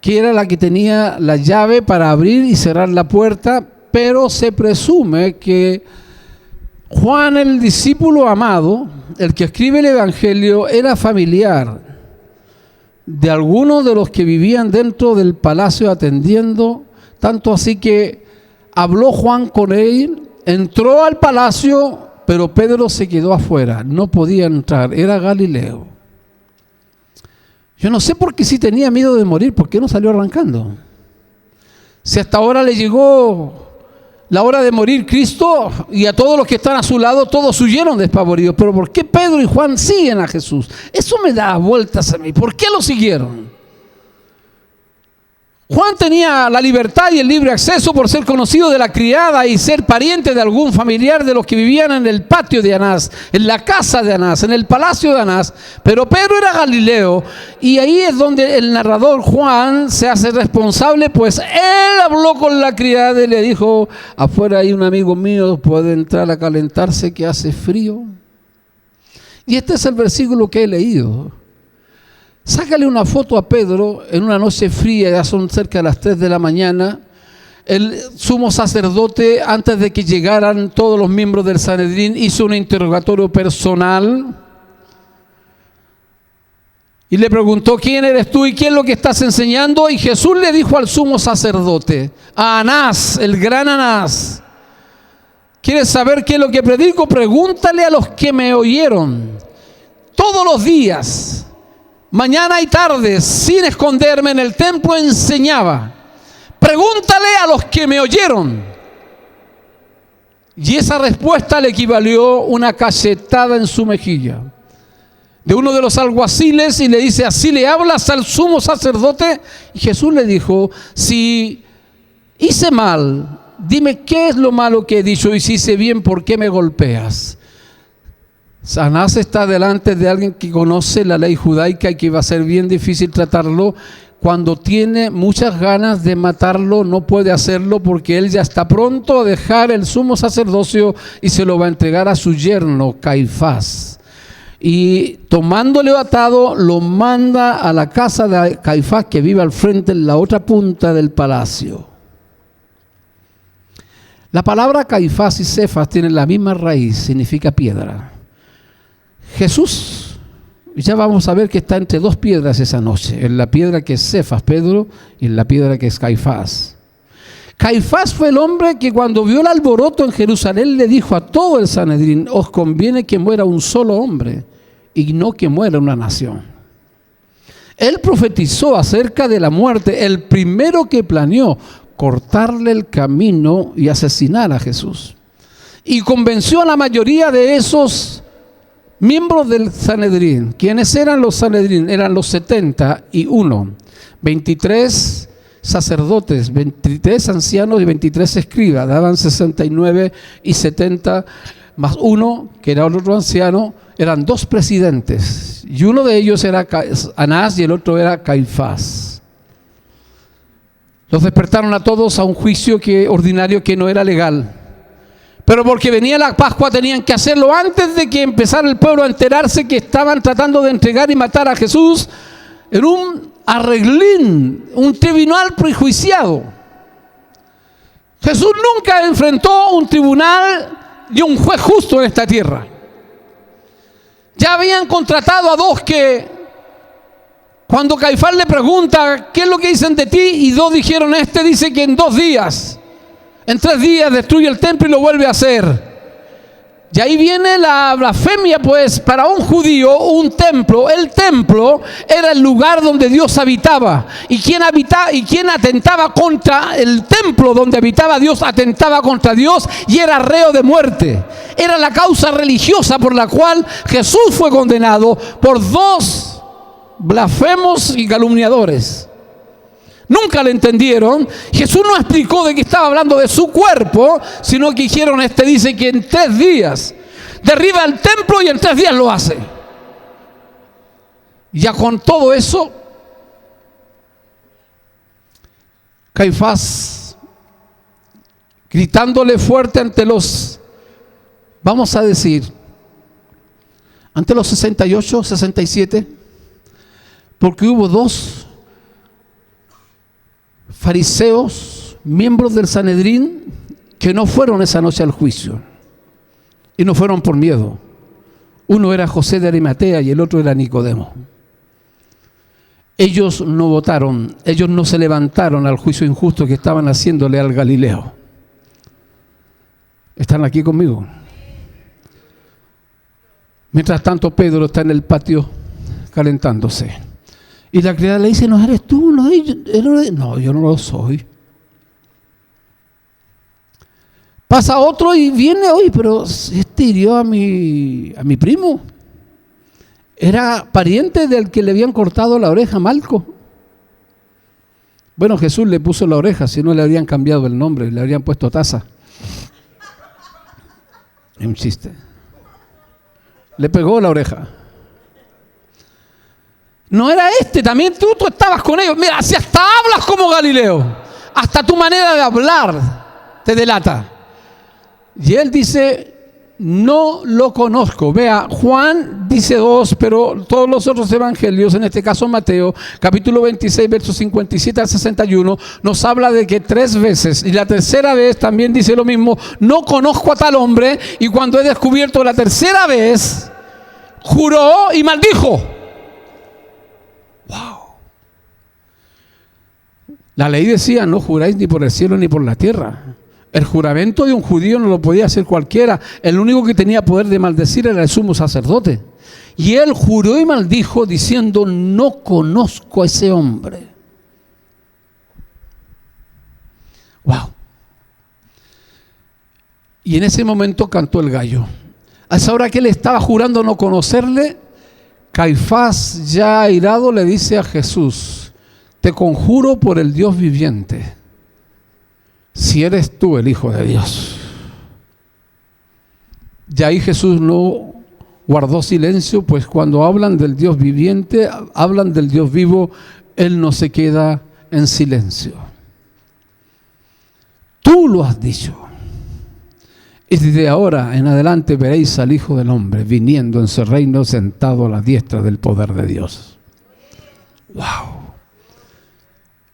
que era la que tenía la llave para abrir y cerrar la puerta, pero se presume que Juan, el discípulo amado, el que escribe el Evangelio, era familiar de algunos de los que vivían dentro del palacio atendiendo, tanto así que habló Juan con él, entró al palacio, pero Pedro se quedó afuera, no podía entrar, era Galileo. Yo no sé por qué, si tenía miedo de morir, ¿por qué no salió arrancando? Si hasta ahora le llegó la hora de morir Cristo y a todos los que están a su lado, todos huyeron despavoridos. Pero ¿por qué Pedro y Juan siguen a Jesús? Eso me da vueltas a mí. ¿Por qué lo siguieron? Juan tenía la libertad y el libre acceso por ser conocido de la criada y ser pariente de algún familiar de los que vivían en el patio de Anás, en la casa de Anás, en el palacio de Anás. Pero Pedro era Galileo y ahí es donde el narrador Juan se hace responsable, pues él habló con la criada y le dijo: afuera hay un amigo mío, puede entrar a calentarse que hace frío. Y este es el versículo que he leído. Sácale una foto a Pedro en una noche fría, ya son cerca de las 3 de la mañana, El sumo sacerdote, antes de que llegaran todos los miembros del Sanedrín, hizo un interrogatorio personal y le preguntó: ¿quién eres tú y qué es lo que estás enseñando? Y Jesús le dijo al sumo sacerdote, a Anás, el gran Anás: ¿quieres saber qué es lo que predico? Pregúntale a los que me oyeron todos los días, mañana y tarde, sin esconderme, en el templo enseñaba. Pregúntale a los que me oyeron. Y esa respuesta le equivalió una cachetada en su mejilla de uno de los alguaciles, y le dice: ¿así le hablas al sumo sacerdote? Y Jesús le dijo: si hice mal, dime qué es lo malo que he dicho, y si hice bien, ¿por qué me golpeas? Anás está delante de alguien que conoce la ley judaica y que va a ser bien difícil tratarlo. Cuando tiene muchas ganas de matarlo, no puede hacerlo, porque él ya está pronto a dejar el sumo sacerdocio y se lo va a entregar a su yerno Caifás. Y tomándole atado, lo manda a la casa de Caifás, que vive al frente, en la otra punta del palacio. La palabra Caifás y Cefas tienen la misma raíz, significa piedra. Jesús, ya vamos a ver que está entre dos piedras esa noche, en la piedra que es Cefas, Pedro, y en la piedra que es Caifás. Caifás fue el hombre que, cuando vio el alboroto en Jerusalén, le dijo a todo el Sanedrín: os conviene que muera un solo hombre y no que muera una nación. Él profetizó acerca de la muerte, el primero que planeó cortarle el camino y asesinar a Jesús. Y convenció a la mayoría de esos miembros del Sanedrín. ¿Quiénes eran los Sanedrín? Eran los 71, 23 sacerdotes, 23 ancianos y 23 escribas. Daban 69 y 70, más uno, que era otro anciano. Eran dos presidentes, y uno de ellos era Anás y el otro era Caifás. Los despertaron a todos a un juicio ordinario que no era legal. Pero porque venía la Pascua tenían que hacerlo antes de que empezara el pueblo a enterarse que estaban tratando de entregar y matar a Jesús en un arreglín, un tribunal prejuiciado. Jesús nunca enfrentó un tribunal ni un juez justo en esta tierra. Ya habían contratado a dos que, cuando Caifás le pregunta: ¿qué es lo que dicen de ti? Y dos dijeron: este dice que en 2 días, en 3 días destruye el templo y lo vuelve a hacer. Y ahí viene la blasfemia, pues para un judío el templo era el lugar donde Dios habitaba. Y quien atentaba contra el templo donde habitaba Dios, atentaba contra Dios y era reo de muerte. Era la causa religiosa por la cual Jesús fue condenado por 2 blasfemos y calumniadores. Nunca le entendieron. Jesús no explicó de que estaba hablando de su cuerpo, sino que dijeron: este dice que en 3 días derriba el templo y en 3 días lo hace. Ya con todo eso, Caifás, gritándole fuerte ante los, vamos a decir, ante los 68, 67, porque hubo 2 fariseos, miembros del Sanedrín, que no fueron esa noche al juicio, y no fueron por miedo. Uno era José de Arimatea y el otro era Nicodemo. Ellos no votaron, ellos no se levantaron al juicio injusto que estaban haciéndole al Galileo. ¿Están aquí conmigo? Mientras tanto, Pedro está en el patio calentándose. Y la criada le dice: ¿no eres tú? No, yo no lo soy. Pasa otro y viene: oye, pero este hirió a mi primo. Era pariente del que le habían cortado la oreja a Malco. Bueno, Jesús le puso la oreja, si no le habrían cambiado el nombre, le habrían puesto Taza. Es un chiste. Le pegó la oreja. No era este, también tú estabas con ellos. Mira, si hasta hablas como Galileo, hasta tu manera de hablar te delata. Y él dice: no lo conozco. Vea, Juan dice 2, pero todos los otros evangelios, en este caso Mateo, capítulo 26, versos 57 al 61, nos habla de que 3 veces, y la tercera vez también dice lo mismo, no conozco a tal hombre, y cuando he descubierto la tercera vez, juró y maldijo. Wow. La ley decía, no juráis ni por el cielo ni por la tierra. El juramento de un judío no lo podía hacer cualquiera. El único que tenía poder de maldecir era el sumo sacerdote. Y él juró y maldijo diciendo, no conozco a ese hombre. Wow. Y en ese momento cantó el gallo. A esa hora que él estaba jurando no conocerle, Caifás, ya airado, le dice a Jesús, te conjuro por el Dios viviente, si eres tú el Hijo de Dios. Y ahí Jesús no guardó silencio, pues cuando hablan del Dios viviente, hablan del Dios vivo, Él no se queda en silencio. Tú lo has dicho. Y desde ahora en adelante veréis al Hijo del Hombre viniendo en su reino sentado a la diestra del poder de Dios. ¡Wow!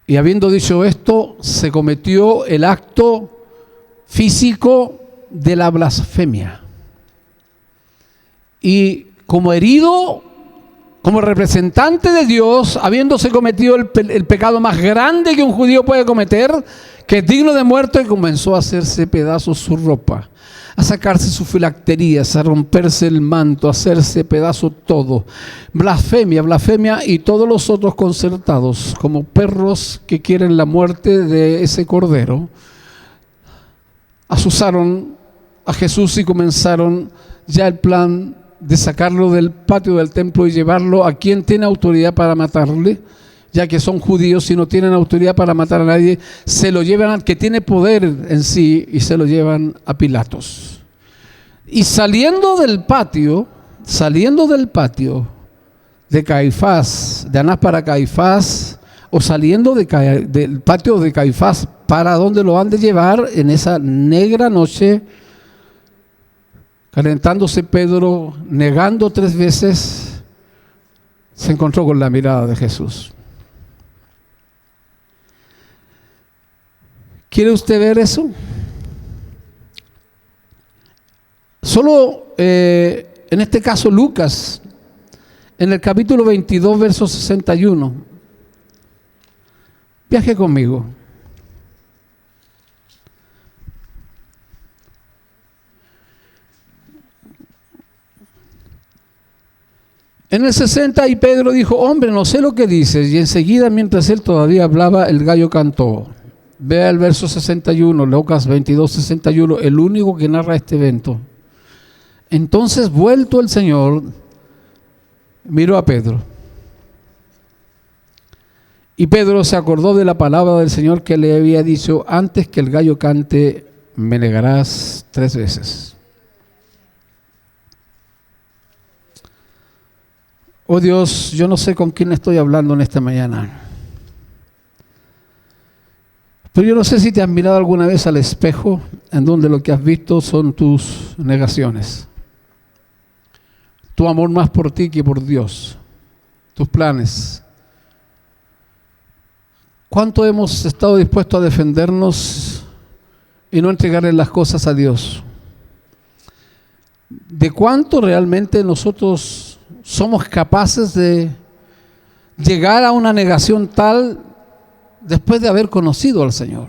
Y habiendo dicho esto, se cometió el acto físico de la blasfemia. Y como herido, como representante de Dios, habiéndose cometido el pecado más grande que un judío puede cometer, que es digno de muerte, comenzó a hacerse pedazos su ropa, a sacarse sus filacterías, a romperse el manto, a hacerse pedazo todo. Blasfemia, blasfemia y todos los otros concertados, como perros que quieren la muerte de ese cordero, asusaron a Jesús y comenzaron ya el plan de sacarlo del patio del templo y llevarlo a quien tiene autoridad para matarle, ya que son judíos y no tienen autoridad para matar a nadie, se lo llevan al que tiene poder en sí y se lo llevan a Pilatos. Y saliendo del patio de Caifás, de Anás para Caifás, o saliendo del patio de Caifás, ¿para dónde lo han de llevar? En esa negra noche, calentándose Pedro, negando 3 veces, se encontró con la mirada de Jesús. ¿Quiere usted ver eso? Solo en este caso Lucas, en el capítulo 22, verso 61. Viaje conmigo. En el 60, y Pedro dijo, hombre, no sé lo que dices. Y enseguida, mientras él todavía hablaba, el gallo cantó. Vea el verso 61, Lucas 22, 61, el único que narra este evento. Entonces, vuelto el Señor, miró a Pedro. Y Pedro se acordó de la palabra del Señor que le había dicho, antes que el gallo cante, me negarás 3 veces. Oh Dios, yo no sé con quién estoy hablando en esta mañana. Pero yo no sé si te has mirado alguna vez al espejo en donde lo que has visto son tus negaciones. Tu amor más por ti que por Dios. Tus planes. ¿Cuánto hemos estado dispuestos a defendernos y no entregarle las cosas a Dios? ¿De cuánto realmente nosotros somos capaces de llegar a una negación tal después de haber conocido al Señor?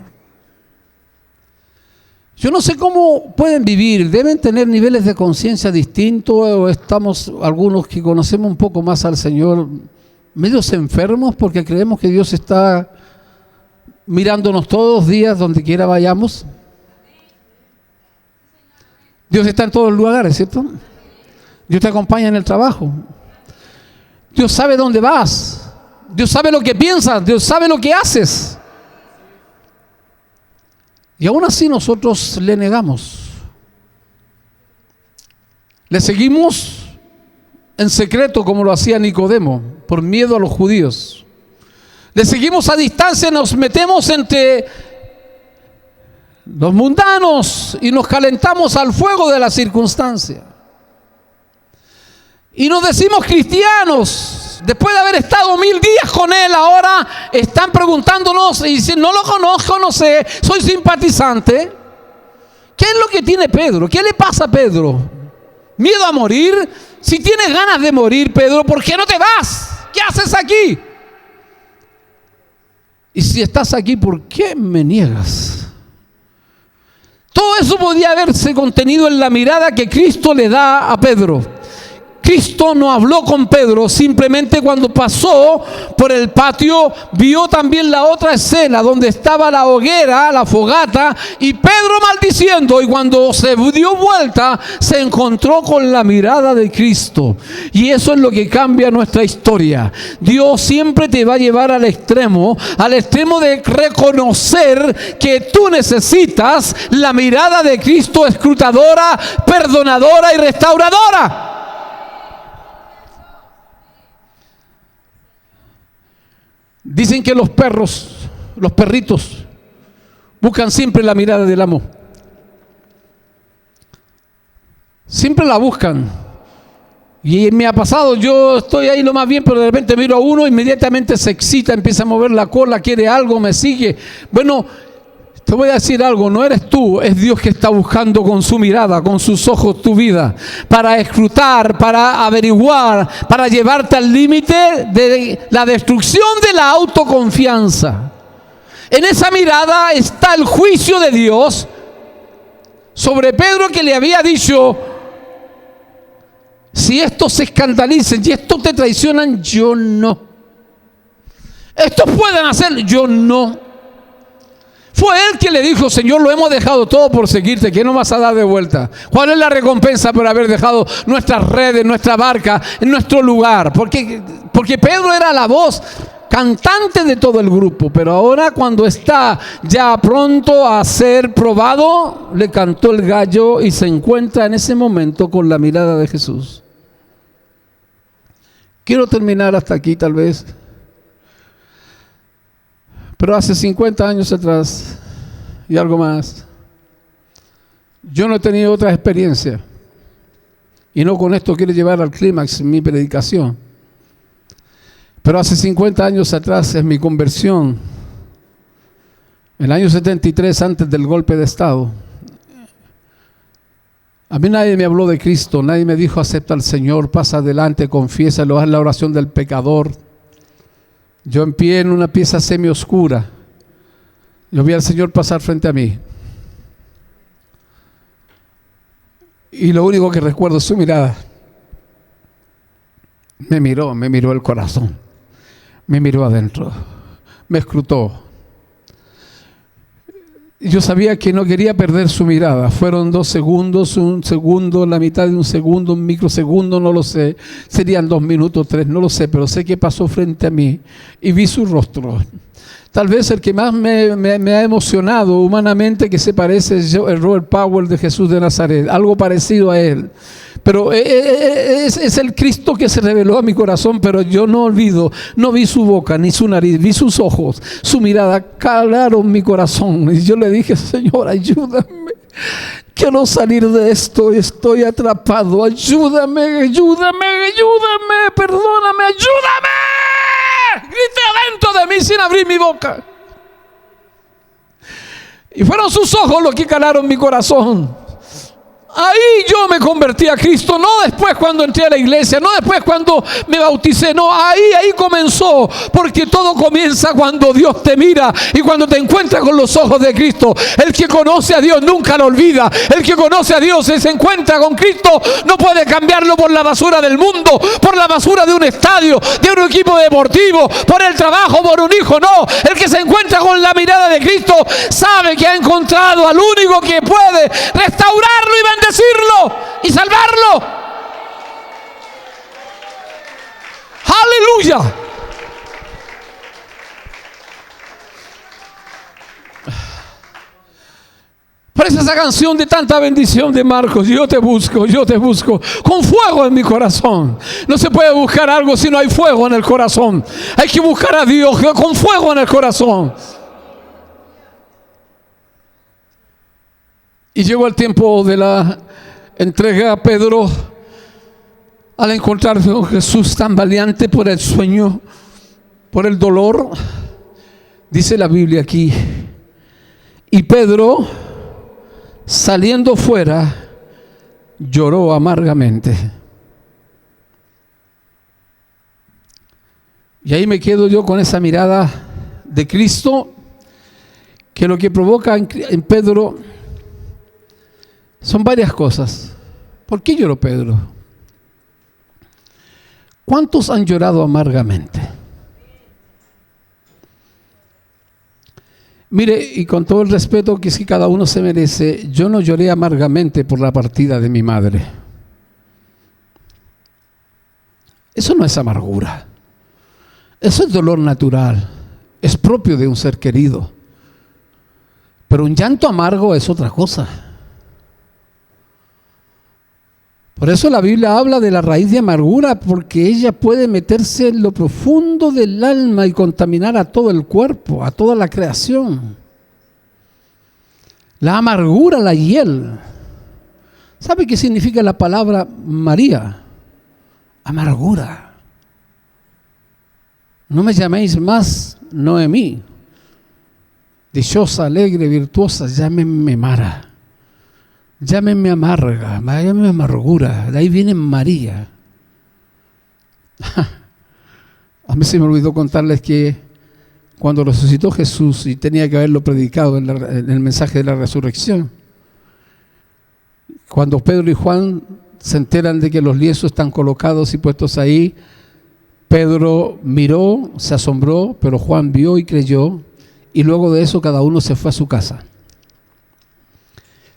Yo no sé cómo pueden vivir, deben tener niveles de conciencia distintos, o estamos algunos que conocemos un poco más al Señor medios enfermos porque creemos que Dios está mirándonos todos los días donde quiera vayamos. Dios está en todos los lugares, ¿cierto? Dios te acompaña en el trabajo. Dios sabe dónde vas. Dios sabe lo que piensas. Dios sabe lo que haces. Y aún así nosotros le negamos. Le seguimos en secreto como lo hacía Nicodemo, por miedo a los judíos. Le seguimos a distancia, nos metemos entre los mundanos, y nos calentamos al fuego de la circunstancia. Y nos decimos cristianos. Después de haber estado 1000 días con Él, ahora están preguntándonos y dicen, no lo conozco, no sé, soy simpatizante. ¿Qué es lo que tiene Pedro? ¿Qué le pasa a Pedro? ¿Miedo a morir? Si tienes ganas de morir, Pedro, ¿por qué no te vas? ¿Qué haces aquí? Y si estás aquí, ¿por qué me niegas? Todo eso podía haberse contenido en la mirada que Cristo le da a Pedro. Cristo no habló con Pedro, simplemente cuando pasó por el patio vio también la otra escena donde estaba la hoguera, la fogata, y Pedro maldiciendo, y cuando se dio vuelta se encontró con la mirada de Cristo. Y eso es lo que cambia nuestra historia. Dios siempre te va a llevar al extremo de reconocer que tú necesitas la mirada de Cristo escrutadora, perdonadora y restauradora. Dicen que los perritos, buscan siempre la mirada del amo. Siempre la buscan. Y me ha pasado, yo estoy ahí lo más bien, pero de repente miro a uno, inmediatamente se excita, empieza a mover la cola, quiere algo, me sigue. Bueno, te voy a decir algo, no eres tú, es Dios que está buscando con su mirada, con sus ojos tu vida, para escrutar, para averiguar, para llevarte al límite de la destrucción de la autoconfianza. En esa mirada está el juicio de Dios sobre Pedro, que le había dicho, si estos se escandalicen, si estos te traicionan, yo no. Estos pueden hacer, yo no. Fue él que le dijo, Señor, lo hemos dejado todo por seguirte, ¿qué nos vas a dar de vuelta? ¿Cuál es la recompensa por haber dejado nuestras redes, nuestra barca, en nuestro lugar? Porque Pedro era la voz cantante de todo el grupo, pero ahora cuando está ya pronto a ser probado, le cantó el gallo y se encuentra en ese momento con la mirada de Jesús. Quiero terminar hasta aquí tal vez. Pero hace 50 años atrás y algo más, yo no he tenido otra experiencia. Y no con esto quiero llevar al clímax mi predicación. Pero hace 50 años atrás, en mi conversión, en el año 73, antes del golpe de Estado, a mí nadie me habló de Cristo, nadie me dijo acepta al Señor, pasa adelante, confiésalo, haz la oración del pecador. Yo en pie en una pieza semioscura, yo vi al Señor pasar frente a mí. Y lo único que recuerdo es su mirada. Me miró el corazón, me miró adentro, me escrutó. Yo sabía que no quería perder su mirada. Fueron 2 segundos, 1 segundo, la mitad de 1 segundo, 1 microsegundo, no lo sé. Serían 2 minutos, 3, no lo sé, pero sé que pasó frente a mí y vi su rostro. Tal vez el que más me ha emocionado humanamente, que se parece, es el Robert Powell de Jesús de Nazaret, algo parecido a él. Pero es el Cristo que se reveló a mi corazón, pero yo no olvido, no vi su boca ni su nariz, vi sus ojos, su mirada, calaron mi corazón. Y yo le dije, Señor, ayúdame, quiero salir de esto, estoy atrapado, ayúdame, perdóname, ayúdame. Grité adentro de mí sin abrir mi boca. Y fueron sus ojos los que calaron mi corazón. Ahí yo me convertí a Cristo, no después cuando entré a la iglesia, no después cuando me bauticé, no, ahí comenzó, porque todo comienza cuando Dios te mira y cuando te encuentra con los ojos de Cristo. El que conoce a Dios nunca lo olvida, el que conoce a Dios y se encuentra con Cristo no puede cambiarlo por la basura del mundo, por la basura de un estadio, de un equipo deportivo, por el trabajo, por un hijo, no. El que se encuentra con la mirada de Cristo sabe que ha encontrado al único que puede restaurarlo y bendecirlo y salvarlo. Aleluya. Parece esa canción de tanta bendición de Marcos. Yo te busco con fuego en mi corazón. No se puede buscar algo si no hay fuego en el corazón. Hay que buscar a Dios con fuego en el corazón. Y llegó el tiempo de la entrega a Pedro. Al encontrarse con Jesús tan valiente por el sueño, por el dolor, dice la Biblia aquí, y Pedro, saliendo fuera, lloró amargamente. Y ahí me quedo yo con esa mirada de Cristo, que lo que provoca en Pedro son varias cosas. ¿Por qué lloró Pedro? ¿Cuántos han llorado amargamente? Mire, y con todo el respeto que sí cada uno se merece, yo no lloré amargamente por la partida de mi madre. Eso no es amargura. Eso es dolor natural. Es propio de un ser querido. Pero un llanto amargo es otra cosa. Por eso la Biblia habla de la raíz de amargura, porque ella puede meterse en lo profundo del alma y contaminar a todo el cuerpo, a toda la creación. La amargura, la hiel. ¿Sabe qué significa la palabra María? Amargura. No me llaméis más Noemí, dichosa, alegre, virtuosa, llámenme Mara. Llámenme amarga, llámenme amargura. De ahí viene María. A mí se me olvidó contarles que cuando resucitó Jesús, y tenía que haberlo predicado en el mensaje de la resurrección, cuando Pedro y Juan se enteran de que los lienzos están colocados y puestos ahí, Pedro miró, se asombró, pero Juan vio y creyó, y luego de eso cada uno se fue a su casa.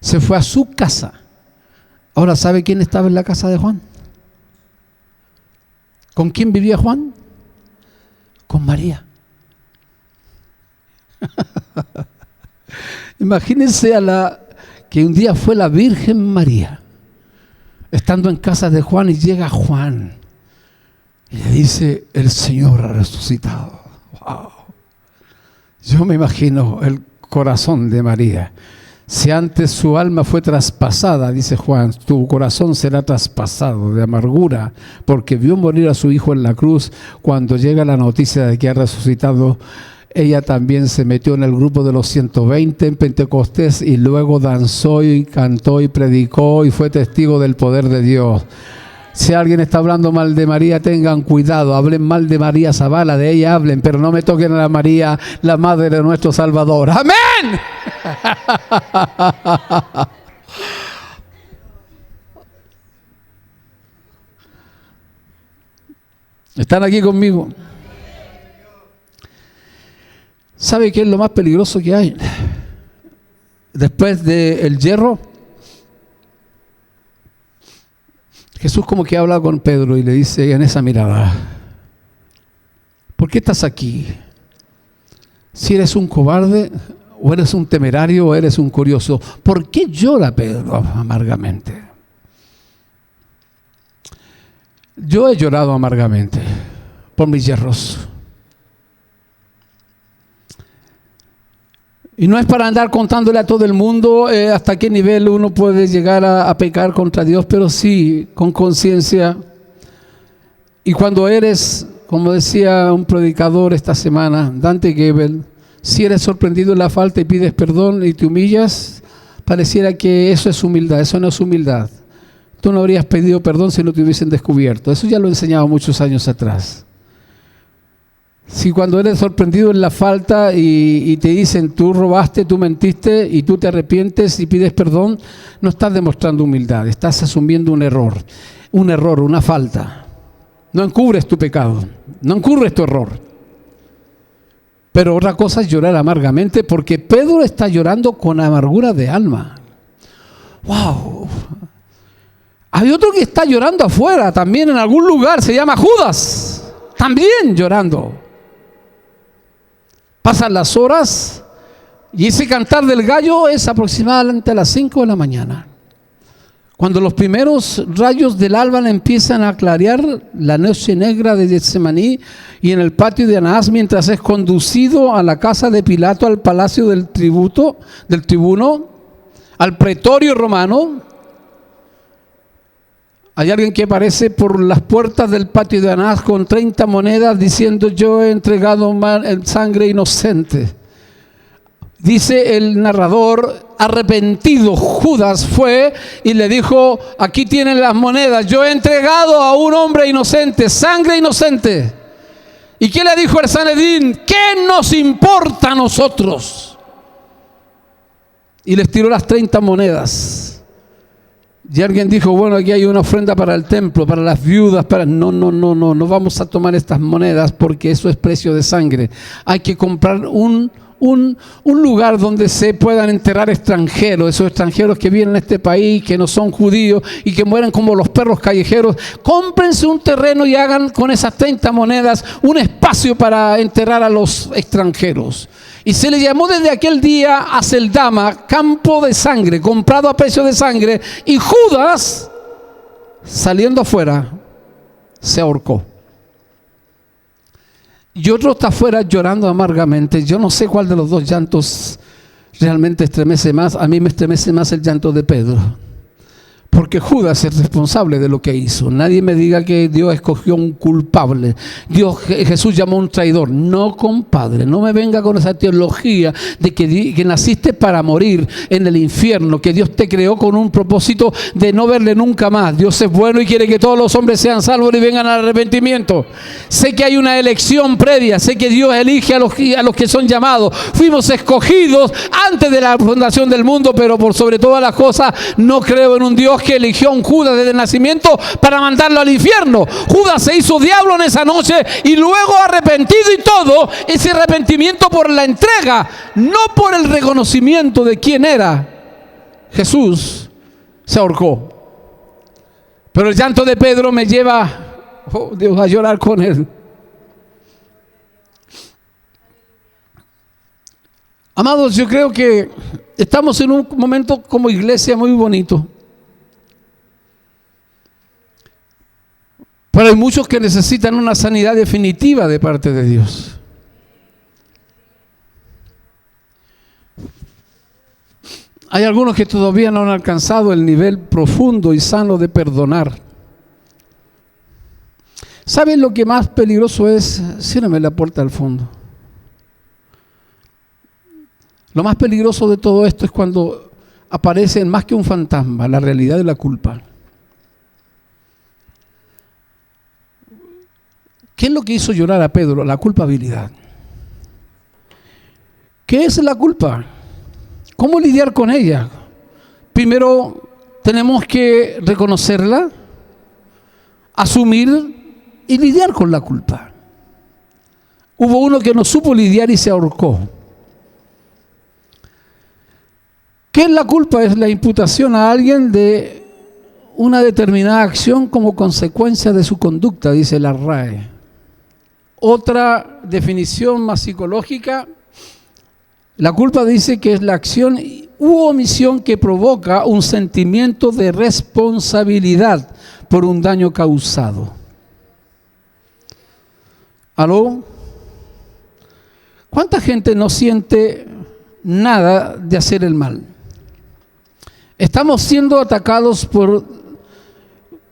Se fue a su casa. Ahora, ¿sabe quién estaba en la casa de Juan? ¿Con quién vivía Juan? Con María. Imagínense que un día fue la Virgen María, estando en casa de Juan, y llega Juan y le dice: el Señor ha resucitado. Wow. Yo me imagino el corazón de María. Si antes su alma fue traspasada, dice Juan, tu corazón será traspasado de amargura, porque vio morir a su hijo en la cruz. Cuando llega la noticia de que ha resucitado, ella también se metió en el grupo de los 120 en Pentecostés, y luego danzó y cantó y predicó y fue testigo del poder de Dios. Si alguien está hablando mal de María, tengan cuidado. Hablen mal de María Zavala, de ella hablen, pero no me toquen a la María, la madre de nuestro Salvador. ¡Amén! ¿Están aquí conmigo? ¿Sabe qué es lo más peligroso que hay? Después del hierro, Jesús como que habla con Pedro y le dice en esa mirada: ¿por qué estás aquí? Si eres un cobarde, o eres un temerario, o eres un curioso. ¿Por qué llora Pedro amargamente? Yo he llorado amargamente por mis yerros. Y no es para andar contándole a todo el mundo hasta qué nivel uno puede llegar a pecar contra Dios, pero sí con conciencia. Y cuando eres, como decía un predicador esta semana, Dante Gebel, si eres sorprendido en la falta y pides perdón y te humillas, pareciera que eso es humildad. Eso no es humildad. Tú no habrías pedido perdón si no te hubiesen descubierto. Eso ya lo enseñaba muchos años atrás. Si cuando eres sorprendido en la falta y te dicen tú robaste, tú mentiste, y tú te arrepientes y pides perdón, no estás demostrando humildad, estás asumiendo un error, una falta. No encubres tu pecado, no encubres tu error. Pero otra cosa es llorar amargamente, porque Pedro está llorando con amargura de alma. ¡Wow! Hay otro que está llorando afuera, también en algún lugar, se llama Judas, también llorando. Pasan las horas y ese cantar del gallo es aproximadamente a las 5 de la mañana. Cuando los primeros rayos del alba empiezan a clarear la noche negra de Getsemaní, y en el patio de Anás, mientras es conducido a la casa de Pilato, al palacio del tribuno, al pretorio romano. Hay alguien que aparece por las puertas del patio de Anás con 30 monedas diciendo: yo he entregado sangre inocente. Dice el narrador: arrepentido Judas fue y le dijo: aquí tienen las monedas, yo he entregado a un hombre inocente, sangre inocente. ¿Y qué le dijo el Sanedrín? ¿Qué nos importa a nosotros? Y les tiró las 30 monedas. Y alguien dijo: bueno, aquí hay una ofrenda para el templo, para las viudas, no vamos a tomar estas monedas porque eso es precio de sangre. Hay que comprar un lugar donde se puedan enterrar extranjeros, esos extranjeros que vienen a este país, que no son judíos y que mueren como los perros callejeros. Cómprense un terreno y hagan con esas 30 monedas un espacio para enterrar a los extranjeros. Y se le llamó desde aquel día a Aceldama campo de sangre, comprado a precio de sangre. Y Judas, saliendo afuera, se ahorcó. Y otro está afuera llorando amargamente. Yo no sé cuál de los dos llantos realmente estremece más. A mí me estremece más el llanto de Pedro, porque Judas es responsable de lo que hizo. Nadie me diga que Dios escogió un culpable. Jesús llamó a un traidor. No, compadre, no me venga con esa teología de que naciste para morir en el infierno, que Dios te creó con un propósito de no verle nunca más. Dios es bueno y quiere que todos los hombres sean salvos y vengan al arrepentimiento. Sé que hay una elección previa, sé que Dios elige a los que son llamados. Fuimos escogidos antes de la fundación del mundo, pero por sobre todas las cosas no creo en un Dios que eligió a un Judas desde el nacimiento para mandarlo al infierno. Judas se hizo diablo en esa noche y luego, arrepentido y todo, ese arrepentimiento por la entrega, no por el reconocimiento de quién era Jesús, se ahorcó. Pero el llanto de Pedro me lleva, oh Dios, a llorar con él. Amados, yo creo que estamos en un momento como iglesia muy bonito. Pero hay muchos que necesitan una sanidad definitiva de parte de Dios. Hay algunos que todavía no han alcanzado el nivel profundo y sano de perdonar. ¿Saben lo que más peligroso es? Ciérrame la puerta al fondo. Lo más peligroso de todo esto es cuando aparece más que un fantasma, la realidad de la culpa. ¿Qué es lo que hizo llorar a Pedro? La culpabilidad. ¿Qué es la culpa? ¿Cómo lidiar con ella? Primero tenemos que reconocerla, asumir y lidiar con la culpa. Hubo uno que no supo lidiar y se ahorcó. ¿Qué es la culpa? Es la imputación a alguien de una determinada acción como consecuencia de su conducta, dice la RAE. Otra definición más psicológica, la culpa dice que es la acción u omisión que provoca un sentimiento de responsabilidad por un daño causado. ¿Aló? ¿Cuánta gente no siente nada de hacer el mal? Estamos siendo atacados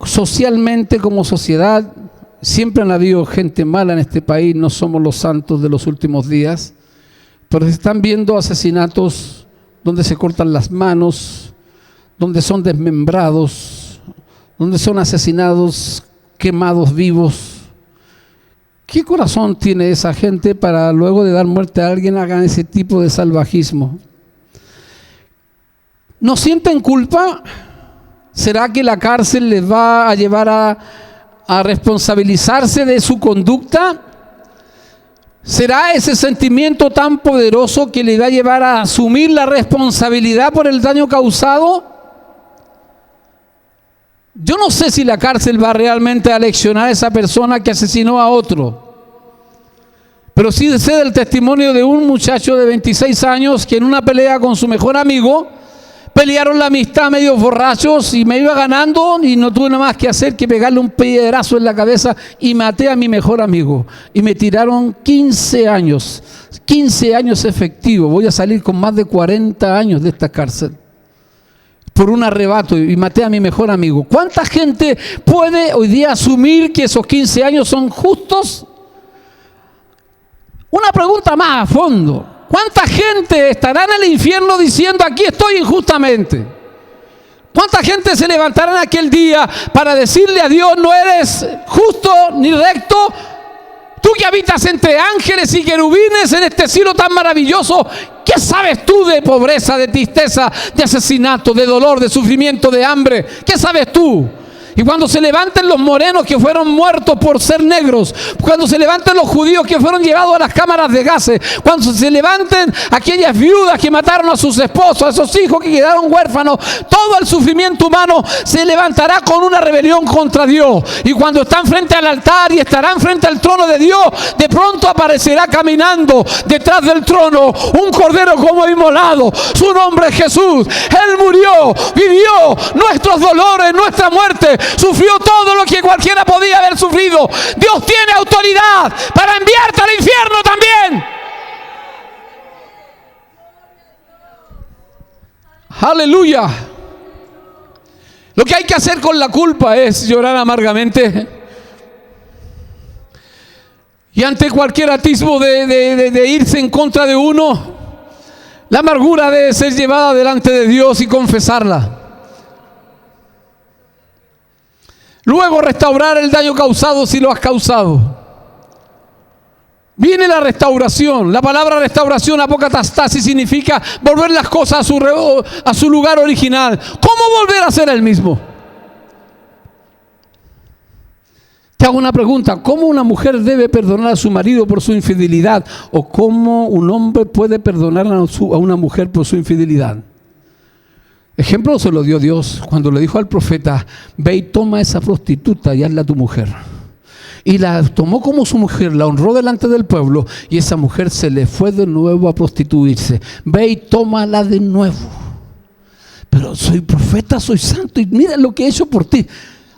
socialmente como sociedad. Siempre han habido gente mala en este país, no somos los santos de los últimos días, pero se están viendo asesinatos donde se cortan las manos, donde son desmembrados, donde son asesinados, quemados vivos. ¿Qué corazón tiene esa gente para luego de dar muerte a alguien hagan ese tipo de salvajismo? ¿No sienten culpa? ¿Será que la cárcel les va a llevar a responsabilizarse de su conducta? ¿Será ese sentimiento tan poderoso que le va a llevar a asumir la responsabilidad por el daño causado? Yo no sé si la cárcel va realmente a aleccionar a esa persona que asesinó a otro, pero sí sé del testimonio de un muchacho de 26 años que en una pelea con su mejor amigo pelearon la amistad medio borrachos y me iba ganando y no tuve nada más que hacer que pegarle un piedrazo en la cabeza y maté a mi mejor amigo. Y me tiraron 15 años efectivos. Voy a salir con más de 40 años de esta cárcel. por un arrebato y maté a mi mejor amigo. ¿Cuánta gente puede hoy día asumir que esos 15 años son justos? Una pregunta más a fondo. ¿Cuánta gente estará en el infierno diciendo aquí estoy injustamente? ¿Cuánta gente se levantará en aquel día para decirle a Dios no eres justo ni recto? Tú que habitas entre ángeles y querubines en este cielo tan maravilloso, ¿qué sabes tú de pobreza, de tristeza, de asesinato, de dolor, de sufrimiento, de hambre? ¿Qué sabes tú? Y cuando se levanten los morenos que fueron muertos por ser negros, cuando se levanten los judíos que fueron llevados a las cámaras de gases, cuando se levanten aquellas viudas que mataron a sus esposos, a esos hijos que quedaron huérfanos, todo el sufrimiento humano se levantará con una rebelión contra Dios. Y cuando están frente al altar y estarán frente al trono de Dios, de pronto aparecerá caminando detrás del trono un cordero como inmolado. Su nombre es Jesús. Él murió, vivió nuestros dolores, nuestra muerte. Sufrió todo lo que cualquiera podía haber sufrido. Dios tiene autoridad para enviarte al infierno también. Aleluya. Lo que hay que hacer con la culpa es llorar amargamente. Y ante cualquier atisbo de irse en contra de uno, la amargura debe ser llevada delante de Dios y confesarla. Luego restaurar el daño causado si lo has causado. Viene la restauración. La palabra restauración, apocatastasis, significa volver las cosas a su lugar original. ¿Cómo volver a ser el mismo? Te hago una pregunta. ¿Cómo una mujer debe perdonar a su marido por su infidelidad? ¿O cómo un hombre puede perdonar a una mujer por su infidelidad? Ejemplo se lo dio Dios cuando le dijo al profeta: ve y toma a esa prostituta y hazla tu mujer. Y la tomó como su mujer, la honró delante del pueblo, y esa mujer se le fue de nuevo a prostituirse. Ve y tómala de nuevo. Pero soy profeta, soy santo, y mira lo que he hecho por ti.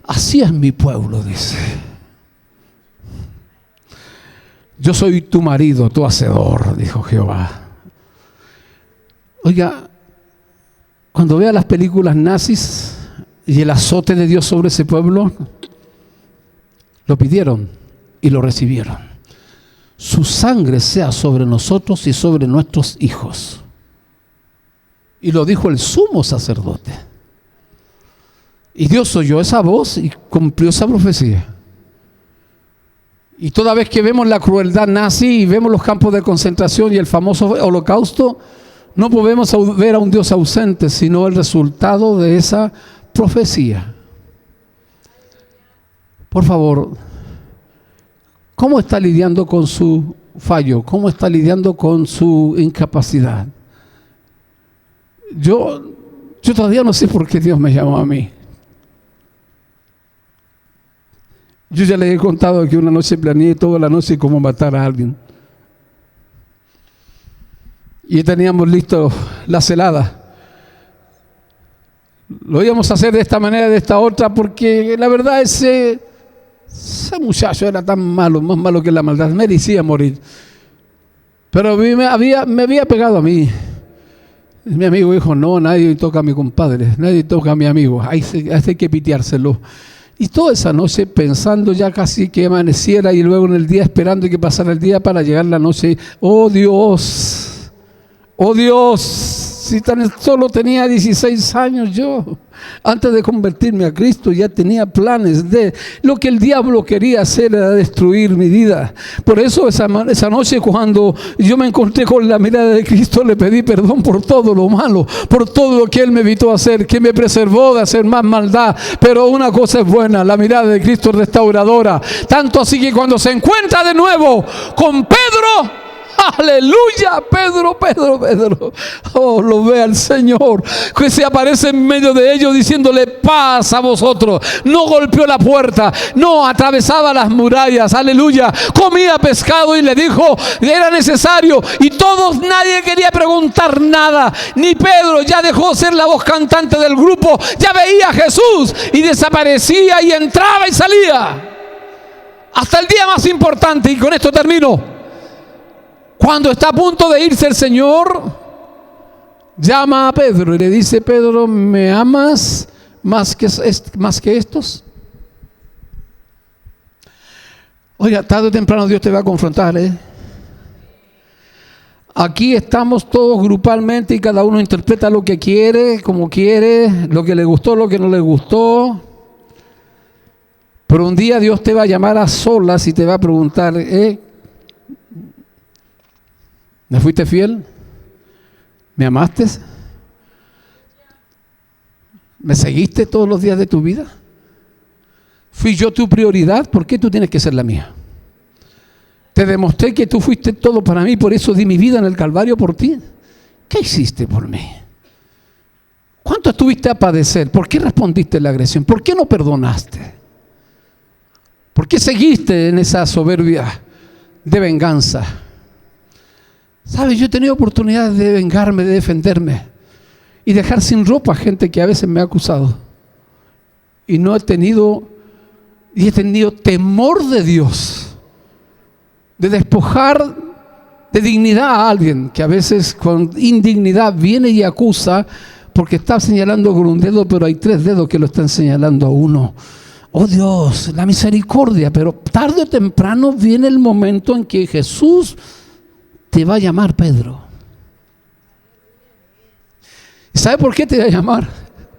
Así es mi pueblo, dice. Yo soy tu marido, tu hacedor, dijo Jehová. Oiga, cuando vea las películas nazis y el azote de Dios sobre ese pueblo, lo pidieron y lo recibieron. Su sangre sea sobre nosotros y sobre nuestros hijos. Y lo dijo el sumo sacerdote. Y Dios oyó esa voz y cumplió esa profecía. Y toda vez que vemos la crueldad nazi y vemos los campos de concentración y el famoso holocausto, no podemos ver a un Dios ausente, sino el resultado de esa profecía. Por favor, ¿cómo está lidiando con su fallo? ¿Cómo está lidiando con su incapacidad? Yo todavía no sé por qué Dios me llamó a mí. Yo ya les he contado que una noche planeé toda la noche cómo matar a alguien. Y teníamos listo la celada. Lo íbamos a hacer de esta manera, de esta otra, porque la verdad ese muchacho era tan malo, más malo que la maldad, merecía morir. Pero me había pegado a mí. Mi amigo dijo: no, nadie toca a mi compadre, nadie toca a mi amigo, hay que piteárselo. Y toda esa noche pensando ya casi que amaneciera, y luego en el día esperando que pasara el día para llegar la noche. Oh Dios, si tan solo tenía 16 años yo, antes de convertirme a Cristo, ya tenía planes de lo que el diablo quería hacer, era destruir mi vida. Por eso esa noche, cuando yo me encontré con la mirada de Cristo, le pedí perdón por todo lo malo, por todo lo que Él me evitó hacer, que me preservó de hacer más maldad. Pero una cosa es buena: la mirada de Cristo es restauradora. Tanto así que cuando se encuentra de nuevo con Pedro, aleluya, Pedro, oh, lo ve al Señor, que se aparece en medio de ellos diciéndole: paz a vosotros. No golpeó la puerta, no atravesaba las murallas, aleluya. Comía pescado y le dijo: era necesario. Y todos, nadie quería preguntar nada. Ni Pedro, ya dejó ser la voz cantante del grupo, ya veía a Jesús y desaparecía y entraba y salía. Hasta el día más importante, y con esto termino. Cuando está a punto de irse el Señor, llama a Pedro y le dice: Pedro, ¿me amas más que estos? Oiga, tarde o temprano Dios te va a confrontar, ¿eh? Aquí estamos todos grupalmente y cada uno interpreta lo que quiere, como quiere, lo que le gustó, lo que no le gustó. Pero un día Dios te va a llamar a solas y te va a preguntar: ¿me fuiste fiel? ¿Me amaste? ¿Me seguiste todos los días de tu vida? ¿Fui yo tu prioridad? ¿Por qué tú tienes que ser la mía? Te demostré que tú fuiste todo para mí, por eso di mi vida en el Calvario por ti. ¿Qué hiciste por mí? ¿Cuánto estuviste a padecer? ¿Por qué respondiste la agresión? ¿Por qué no perdonaste? ¿Por qué seguiste en esa soberbia de venganza? ¿Sabes? Yo he tenido oportunidades de vengarme, de defenderme y dejar sin ropa a gente que a veces me ha acusado. Y he tenido temor de Dios, de despojar de dignidad a alguien que a veces con indignidad viene y acusa porque está señalando con un dedo, pero hay 3 dedos que lo están señalando a uno. Oh Dios, la misericordia, pero tarde o temprano viene el momento en que Jesús te va a llamar, Pedro. ¿Y sabe por qué te va a llamar?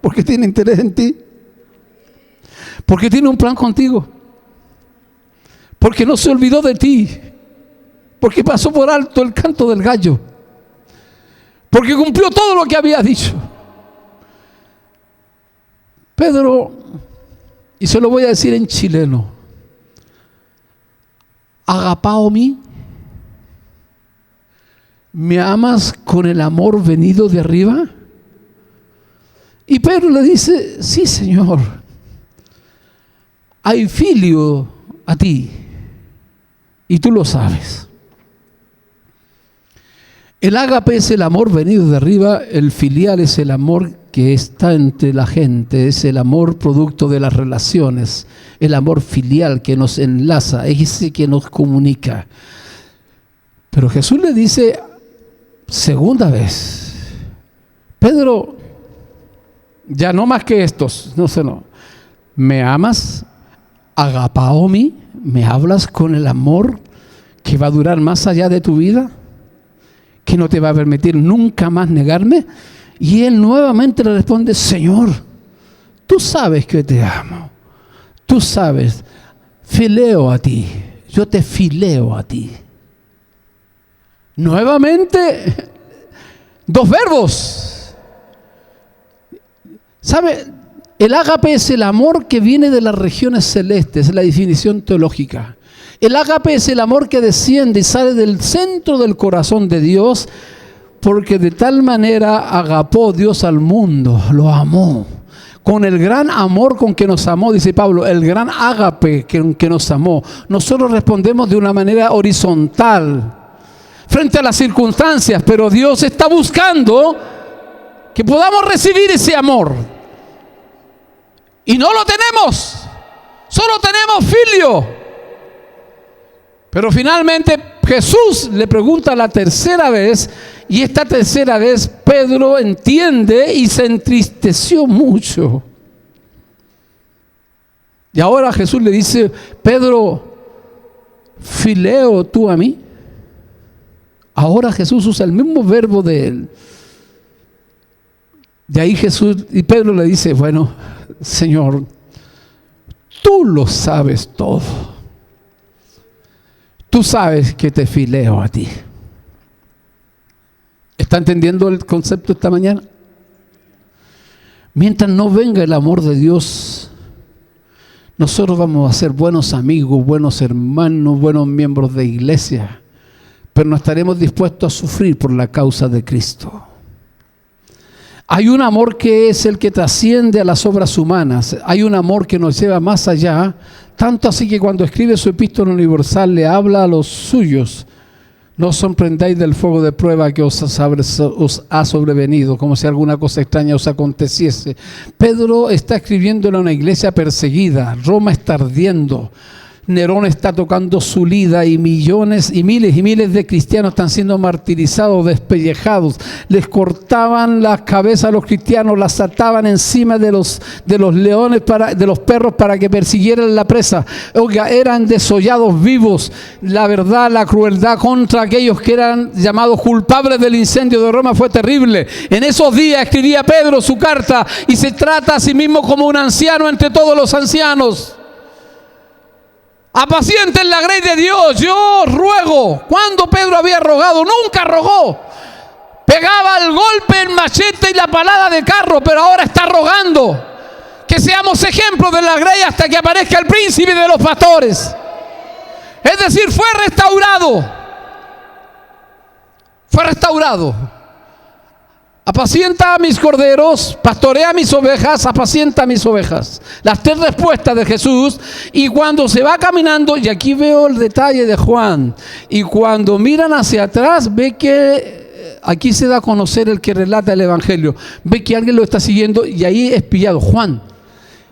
Porque tiene interés en ti. Porque tiene un plan contigo. Porque no se olvidó de ti. Porque pasó por alto el canto del gallo. Porque cumplió todo lo que había dicho. Pedro, y se lo voy a decir en chileno: agapao mí, ¿me amas con el amor venido de arriba? Y Pedro le dice: sí, Señor, hay filio a ti, y tú lo sabes. El ágape es el amor venido de arriba, el filial es el amor que está entre la gente, es el amor producto de las relaciones, el amor filial que nos enlaza, es ese que nos comunica. Pero Jesús le dice segunda vez: Pedro, ya no más que estos, no, ¿me amas? Agapao mí, ¿me hablas con el amor que va a durar más allá de tu vida? ¿Que no te va a permitir nunca más negarme? Y él nuevamente le responde: Señor, tú sabes que te amo. Tú sabes, fileo a ti. Yo te fileo a ti. Nuevamente, 2 verbos. ¿Sabe? El ágape es el amor que viene de las regiones celestes, es la definición teológica. El ágape es el amor que desciende y sale del centro del corazón de Dios, porque de tal manera agapó Dios al mundo, lo amó. Con el gran amor con que nos amó, dice Pablo, el gran ágape que nos amó. Nosotros respondemos de una manera horizontal frente a las circunstancias, pero Dios está buscando que podamos recibir ese amor. Y no lo tenemos, solo tenemos filio. Pero finalmente Jesús le pregunta la tercera vez, y esta tercera vez Pedro entiende y se entristeció mucho. Y ahora Jesús le dice: Pedro, ¿fileo tú a mí? Ahora Jesús usa el mismo verbo de él. De ahí Jesús y Pedro le dice: bueno, Señor, tú lo sabes todo. Tú sabes que te fileo a ti. ¿Está entendiendo el concepto esta mañana? Mientras no venga el amor de Dios, nosotros vamos a ser buenos amigos, buenos hermanos, buenos miembros de iglesia, pero no estaremos dispuestos a sufrir por la causa de Cristo. Hay un amor que es el que trasciende a las obras humanas. Hay un amor que nos lleva más allá, tanto así que cuando escribe su epístola universal le habla a los suyos: no os sorprendáis del fuego de prueba que os ha sobrevenido, como si alguna cosa extraña os aconteciese. Pedro está escribiendo en una iglesia perseguida. Roma está ardiendo. Nerón está tocando su lida y millones y miles de cristianos están siendo martirizados, despellejados. Les cortaban las cabezas a los cristianos, las ataban encima de los leones, de los perros, para que persiguieran la presa. Oiga, eran desollados vivos. La verdad, la crueldad contra aquellos que eran llamados culpables del incendio de Roma fue terrible. En esos días escribía Pedro su carta y se trata a sí mismo como un anciano entre todos los ancianos. Apacienten la grey de Dios, yo ruego. ¿Cuándo Pedro había rogado? Nunca rogó. Pegaba el golpe, el machete y la palada de carro, pero ahora está rogando que seamos ejemplos de la grey hasta que aparezca el príncipe de los pastores. Es decir, fue restaurado. Fue restaurado. Apacienta a mis corderos, pastorea mis ovejas, apacienta a mis ovejas. Las 3 respuestas de Jesús. Y cuando se va caminando, y aquí veo el detalle de Juan, y cuando miran hacia atrás, ve que aquí se da a conocer el que relata el Evangelio. Ve que alguien lo está siguiendo y ahí es pillado. Juan,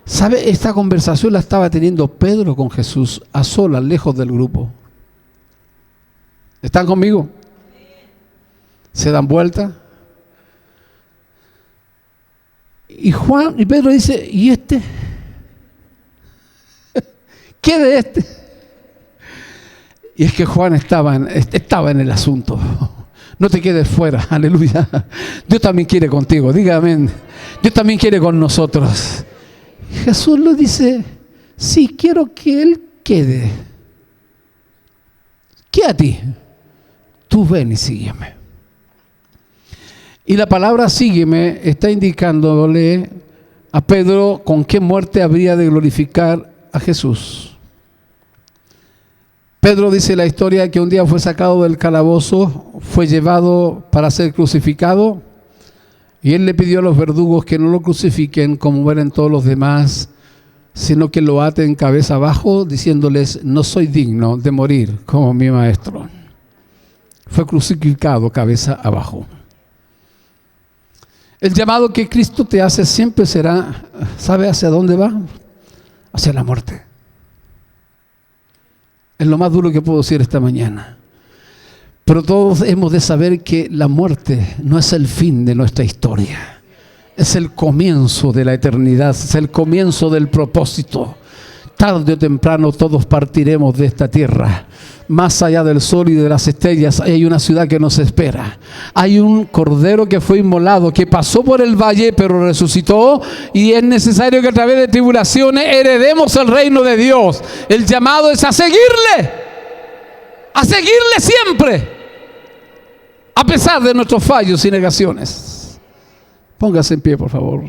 ¿sabe? Esta conversación la estaba teniendo Pedro con Jesús, a solas, lejos del grupo. ¿Están conmigo? Se dan vuelta. Y Pedro dice, ¿y este? ¿Qué de este? Y es que Juan estaba en el asunto. No te quedes fuera, aleluya. Dios también quiere contigo, dígame. Dios también quiere con nosotros. Jesús le dice, sí, quiero que Él quede. ¿Qué a ti? Tú ven y sígueme. Y la palabra sígueme está indicándole a Pedro con qué muerte habría de glorificar a Jesús. Pedro dice la historia que un día fue sacado del calabozo, fue llevado para ser crucificado, y él le pidió a los verdugos que no lo crucifiquen como mueren todos los demás, sino que lo aten cabeza abajo, diciéndoles, no soy digno de morir como mi maestro. Fue crucificado cabeza abajo. El llamado que Cristo te hace siempre será, ¿sabe hacia dónde va? Hacia la muerte. Es lo más duro que puedo decir esta mañana. Pero todos hemos de saber que la muerte no es el fin de nuestra historia. Es el comienzo de la eternidad, es el comienzo del propósito. Tarde o temprano todos partiremos de esta tierra. Más allá del sol y de las estrellas hay una ciudad que nos espera. Hay un cordero que fue inmolado, que pasó por el valle pero resucitó, y es necesario que a través de tribulaciones heredemos el reino de Dios. El llamado es a seguirle siempre, a pesar de nuestros fallos y negaciones. Póngase en pie, por favor.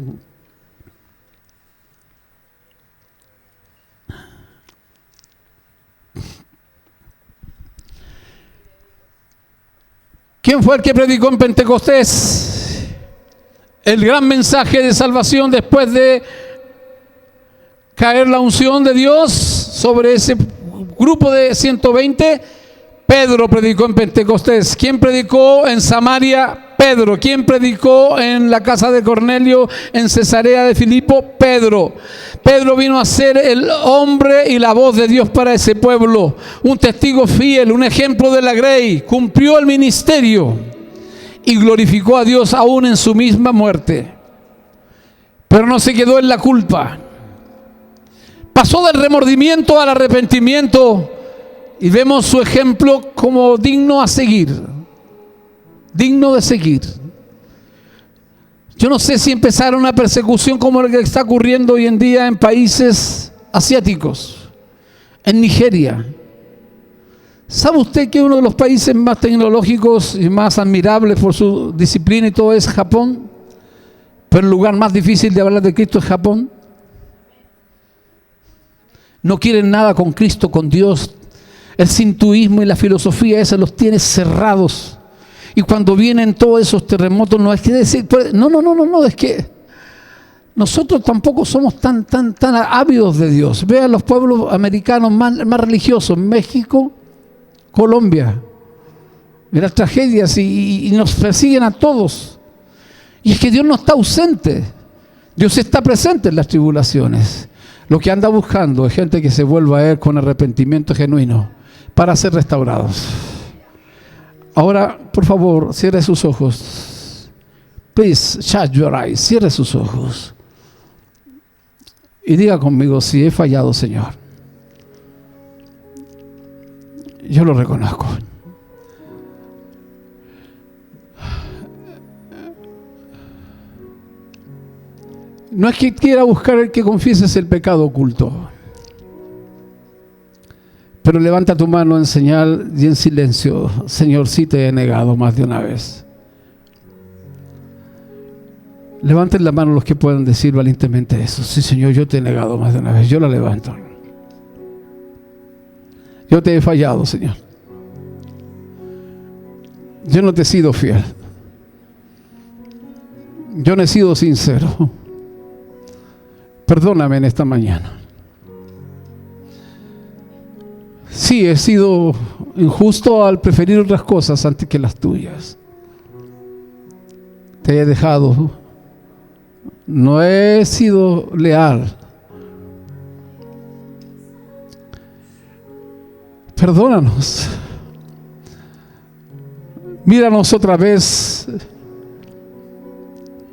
¿Quién fue el que predicó en Pentecostés el gran mensaje de salvación después de caer la unción de Dios sobre ese grupo de 120? Pedro predicó en Pentecostés. ¿Quién predicó en Samaria? Pedro. ¿Quién predicó en la casa de Cornelio en Cesarea de Filipo? Pedro. Pedro vino a ser el hombre y la voz de Dios para ese pueblo, un testigo fiel, un ejemplo de la grey. Cumplió el ministerio y glorificó a Dios aún en su misma muerte. Pero no se quedó en la culpa. Pasó del remordimiento al arrepentimiento y vemos su ejemplo como digno a seguir. Digno de seguir. Yo no sé si empezara una persecución como la que está ocurriendo hoy en día en países asiáticos, en Nigeria. ¿Sabe usted que uno de los países más tecnológicos y más admirables por su disciplina y todo es Japón? Pero el lugar más difícil de hablar de Cristo es Japón. No quieren nada con Cristo, con Dios. El sintoísmo y la filosofía esa los tiene cerrados. Y cuando vienen todos esos terremotos, no es que decir, no, es que nosotros tampoco somos tan ávidos de Dios. Vean los pueblos americanos más religiosos, México, Colombia, de las tragedias y nos persiguen a todos. Y es que Dios no está ausente, Dios está presente en las tribulaciones. Lo que anda buscando es gente que se vuelva a Él con arrepentimiento genuino para ser restaurados. Ahora, por favor, cierre sus ojos. Please, shut your eyes. Cierre sus ojos. Y diga conmigo, si he fallado, Señor. Yo lo reconozco. No es que quiera buscar el que confieses el pecado oculto, pero levanta tu mano en señal y en silencio. Señor, sí te he negado más de una vez. Levanten la mano los que puedan decir valientemente eso. Sí, Señor, yo te he negado más de una vez. Yo la levanto. Yo te he fallado, Señor. Yo no te he sido fiel. Yo no he sido sincero. Perdóname en esta mañana. Sí, he sido injusto al preferir otras cosas antes que las tuyas. Te he dejado. No he sido leal. Perdónanos. Míranos otra vez.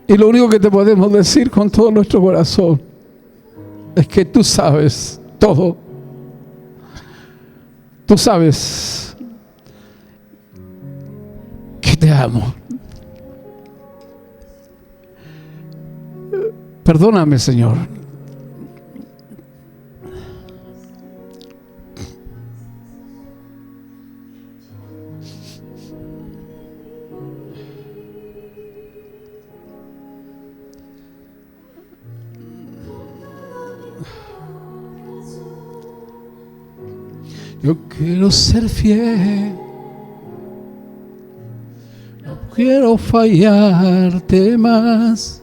Y lo único que te podemos decir con todo nuestro corazón es que tú sabes todo. Tú sabes que te amo. Perdóname, Señor. Yo quiero ser fiel, no quiero fallarte más.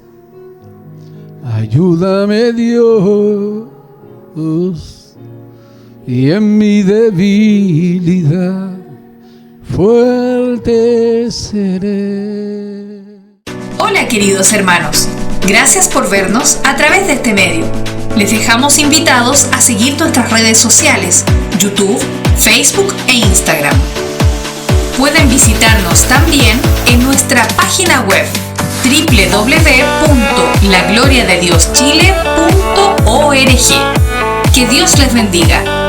Ayúdame, Dios, y en mi debilidad fuerte seré. Hola, queridos hermanos. Gracias por vernos a través de este medio. Les dejamos invitados a seguir nuestras redes sociales, YouTube, Facebook e Instagram. Pueden visitarnos también en nuestra página web www.lagloriadeDioschile.org. Que Dios les bendiga.